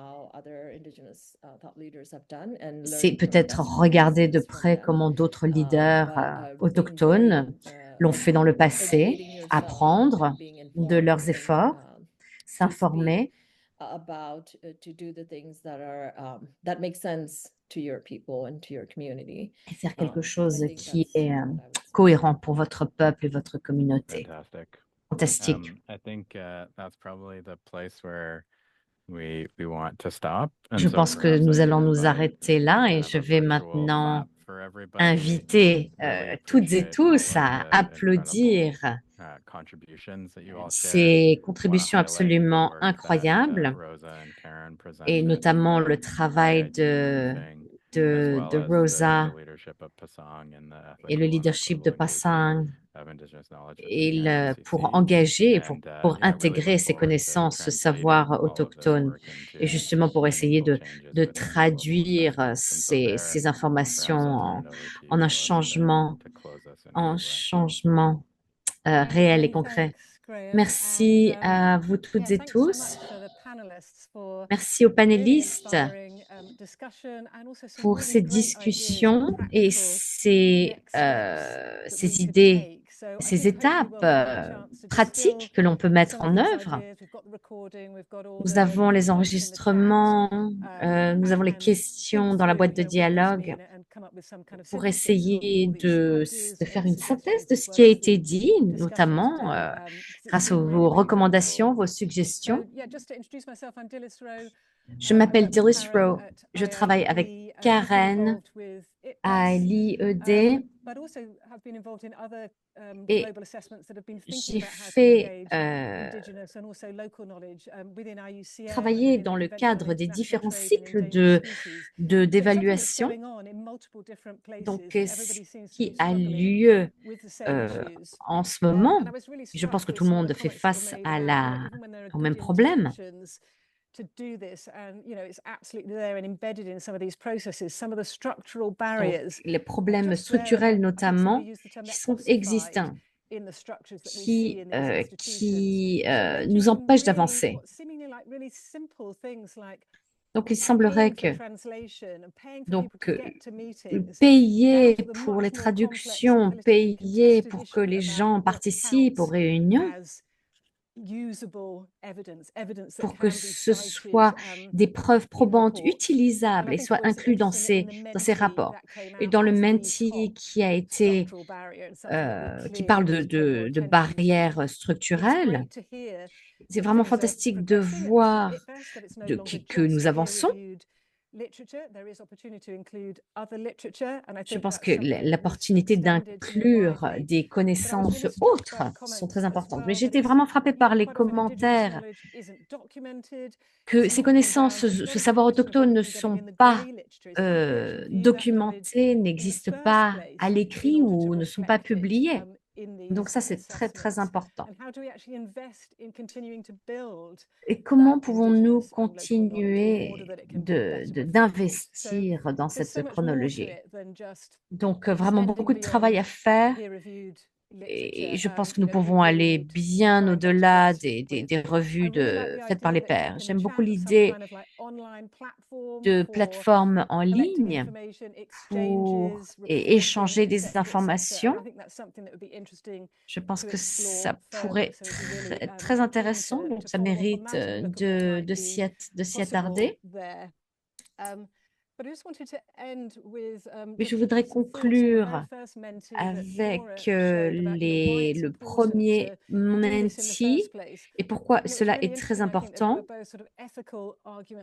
c'est peut-être regarder de près comment d'autres leaders autochtones l'ont fait dans le passé, apprendre de leurs efforts, s'informer about to do the things that are that make sense to your people and to your community. Et faire quelque I chose think qui that's est what I would say. cohérent pour votre peuple et votre communauté. Fantastic. Fantastique. I think that's probably the place where we want to stop. And Je so pense que Rosa, nous you allons nous invite arrêter là et kind je of a vais virtual maintenant clap for everybody. inviter Really toutes et appreciate tous all à of the applaudir incredible contributions that you all shared. ces Wanna contributions highlight the absolument work that incroyables Rosa and Karen et presented, notamment le very travail idea-moving, as de well as Rosa the leadership of Pasang and the et le ethical and leadership de equitable engagement Pasang of Indigenous knowledge et within the pour IUCC. engager, And pour yeah, really intégrer look ces forward to connaissances, ce translating savoir all of this autochtone work into et justement pour essayer meaningful changes de within the global traduire assessments. And so there, ces perhaps informations I'll turn it over to you, en un Phyllis, changement, to close us in a good way. réel et concret. Merci à vous toutes et tous. Merci aux panélistes pour ces discussions et ces idées, ces étapes pratiques que l'on peut mettre en œuvre. Nous avons les enregistrements, nous avons les questions dans la boîte de dialogue pour essayer de faire une synthèse de ce qui a été dit, notamment grâce aux vos recommandations, vos suggestions. Je m'appelle Dilys Rowe, je travaille avec Karen à l'IED et j'ai fait travailler dans le cadre des différents cycles d'évaluation. Donc, ce qui a lieu en ce moment, je pense que tout le monde fait face au même problème. Donc, les problèmes structurels notamment qui sont existants, qui nous empêchent d'avancer. Donc, il semblerait que payer pour les traductions, payer pour que les gens participent aux réunions, pour que ce soit des preuves probantes utilisables et soient inclus dans ces rapports. Et dans le Menti qui a été, qui parle de barrières structurelles, c'est vraiment fantastique de voir que nous avançons. Je pense que l'opportunité d'inclure des connaissances autres sont très importantes. Mais j'étais vraiment frappée par les commentaires que ces connaissances, ce savoir autochtone ne sont pas documentés, n'existent pas à l'écrit ou ne sont pas publiés. Donc ça, c'est très, très important. Et comment pouvons-nous continuer d'investir dans cette chronologie? Donc, vraiment beaucoup de travail à faire. Et je pense que nous pouvons aller bien au-delà des revues faites par les pairs. J'aime beaucoup l'idée de plateformes en ligne pour échanger des informations. Je pense que ça pourrait être très intéressant, donc ça mérite de s'y attarder. Mais je voudrais conclure avec le premier Menti et pourquoi cela est très important.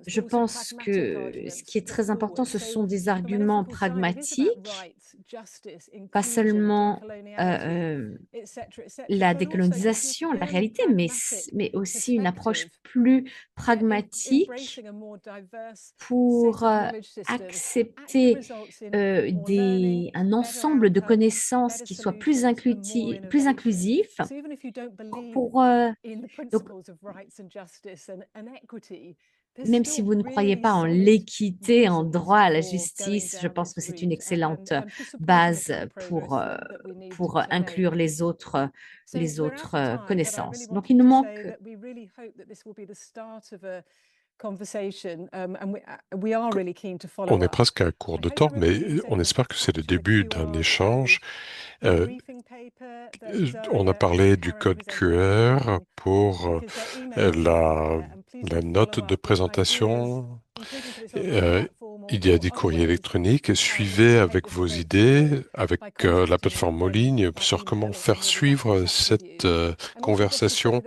Je pense que ce qui est très important, ce sont des arguments pragmatiques, pas seulement la décolonisation, la réalité, mais aussi une approche plus pragmatique pour accepter un ensemble de connaissances qui soit plus inclusif pour même si vous ne croyez pas en l'équité, en droit à la justice, je pense que c'est une excellente base pour inclure les autres connaissances. Donc, il nous manque on est presque à court de temps, mais on espère que c'est le début d'un échange Euh, on a parlé du code QR pour la note de présentation. Il y a des courriers électroniques. Suivez avec vos idées, avec la plateforme en ligne, sur comment faire suivre cette conversation,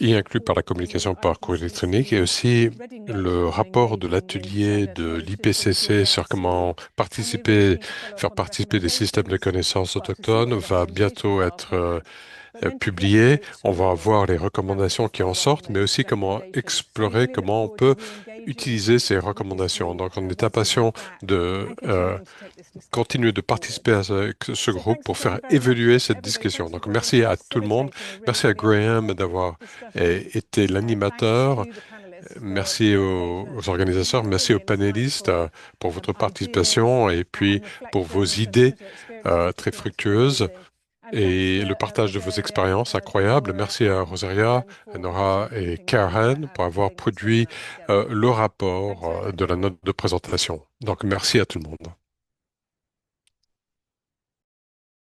y inclus par la communication par courrier électronique, et aussi le rapport de l'atelier de l'IPCC sur comment faire participer des systèmes de connaissances autochtones va bientôt être publié. On va avoir les recommandations qui en sortent, mais aussi comment explorer comment on peut utiliser ces recommandations. Donc, on est impatient de continuer de participer à ce groupe pour faire évoluer cette discussion. Donc, merci à tout le monde. Merci à Graham d'avoir été l'animateur. Merci aux organisateurs, merci aux panélistes pour votre participation et puis pour vos idées très fructueuses et le partage de vos expériences incroyables. Merci à Rosaria, à Nora et Karen pour avoir produit le rapport de la note de présentation. Donc, merci à tout le monde.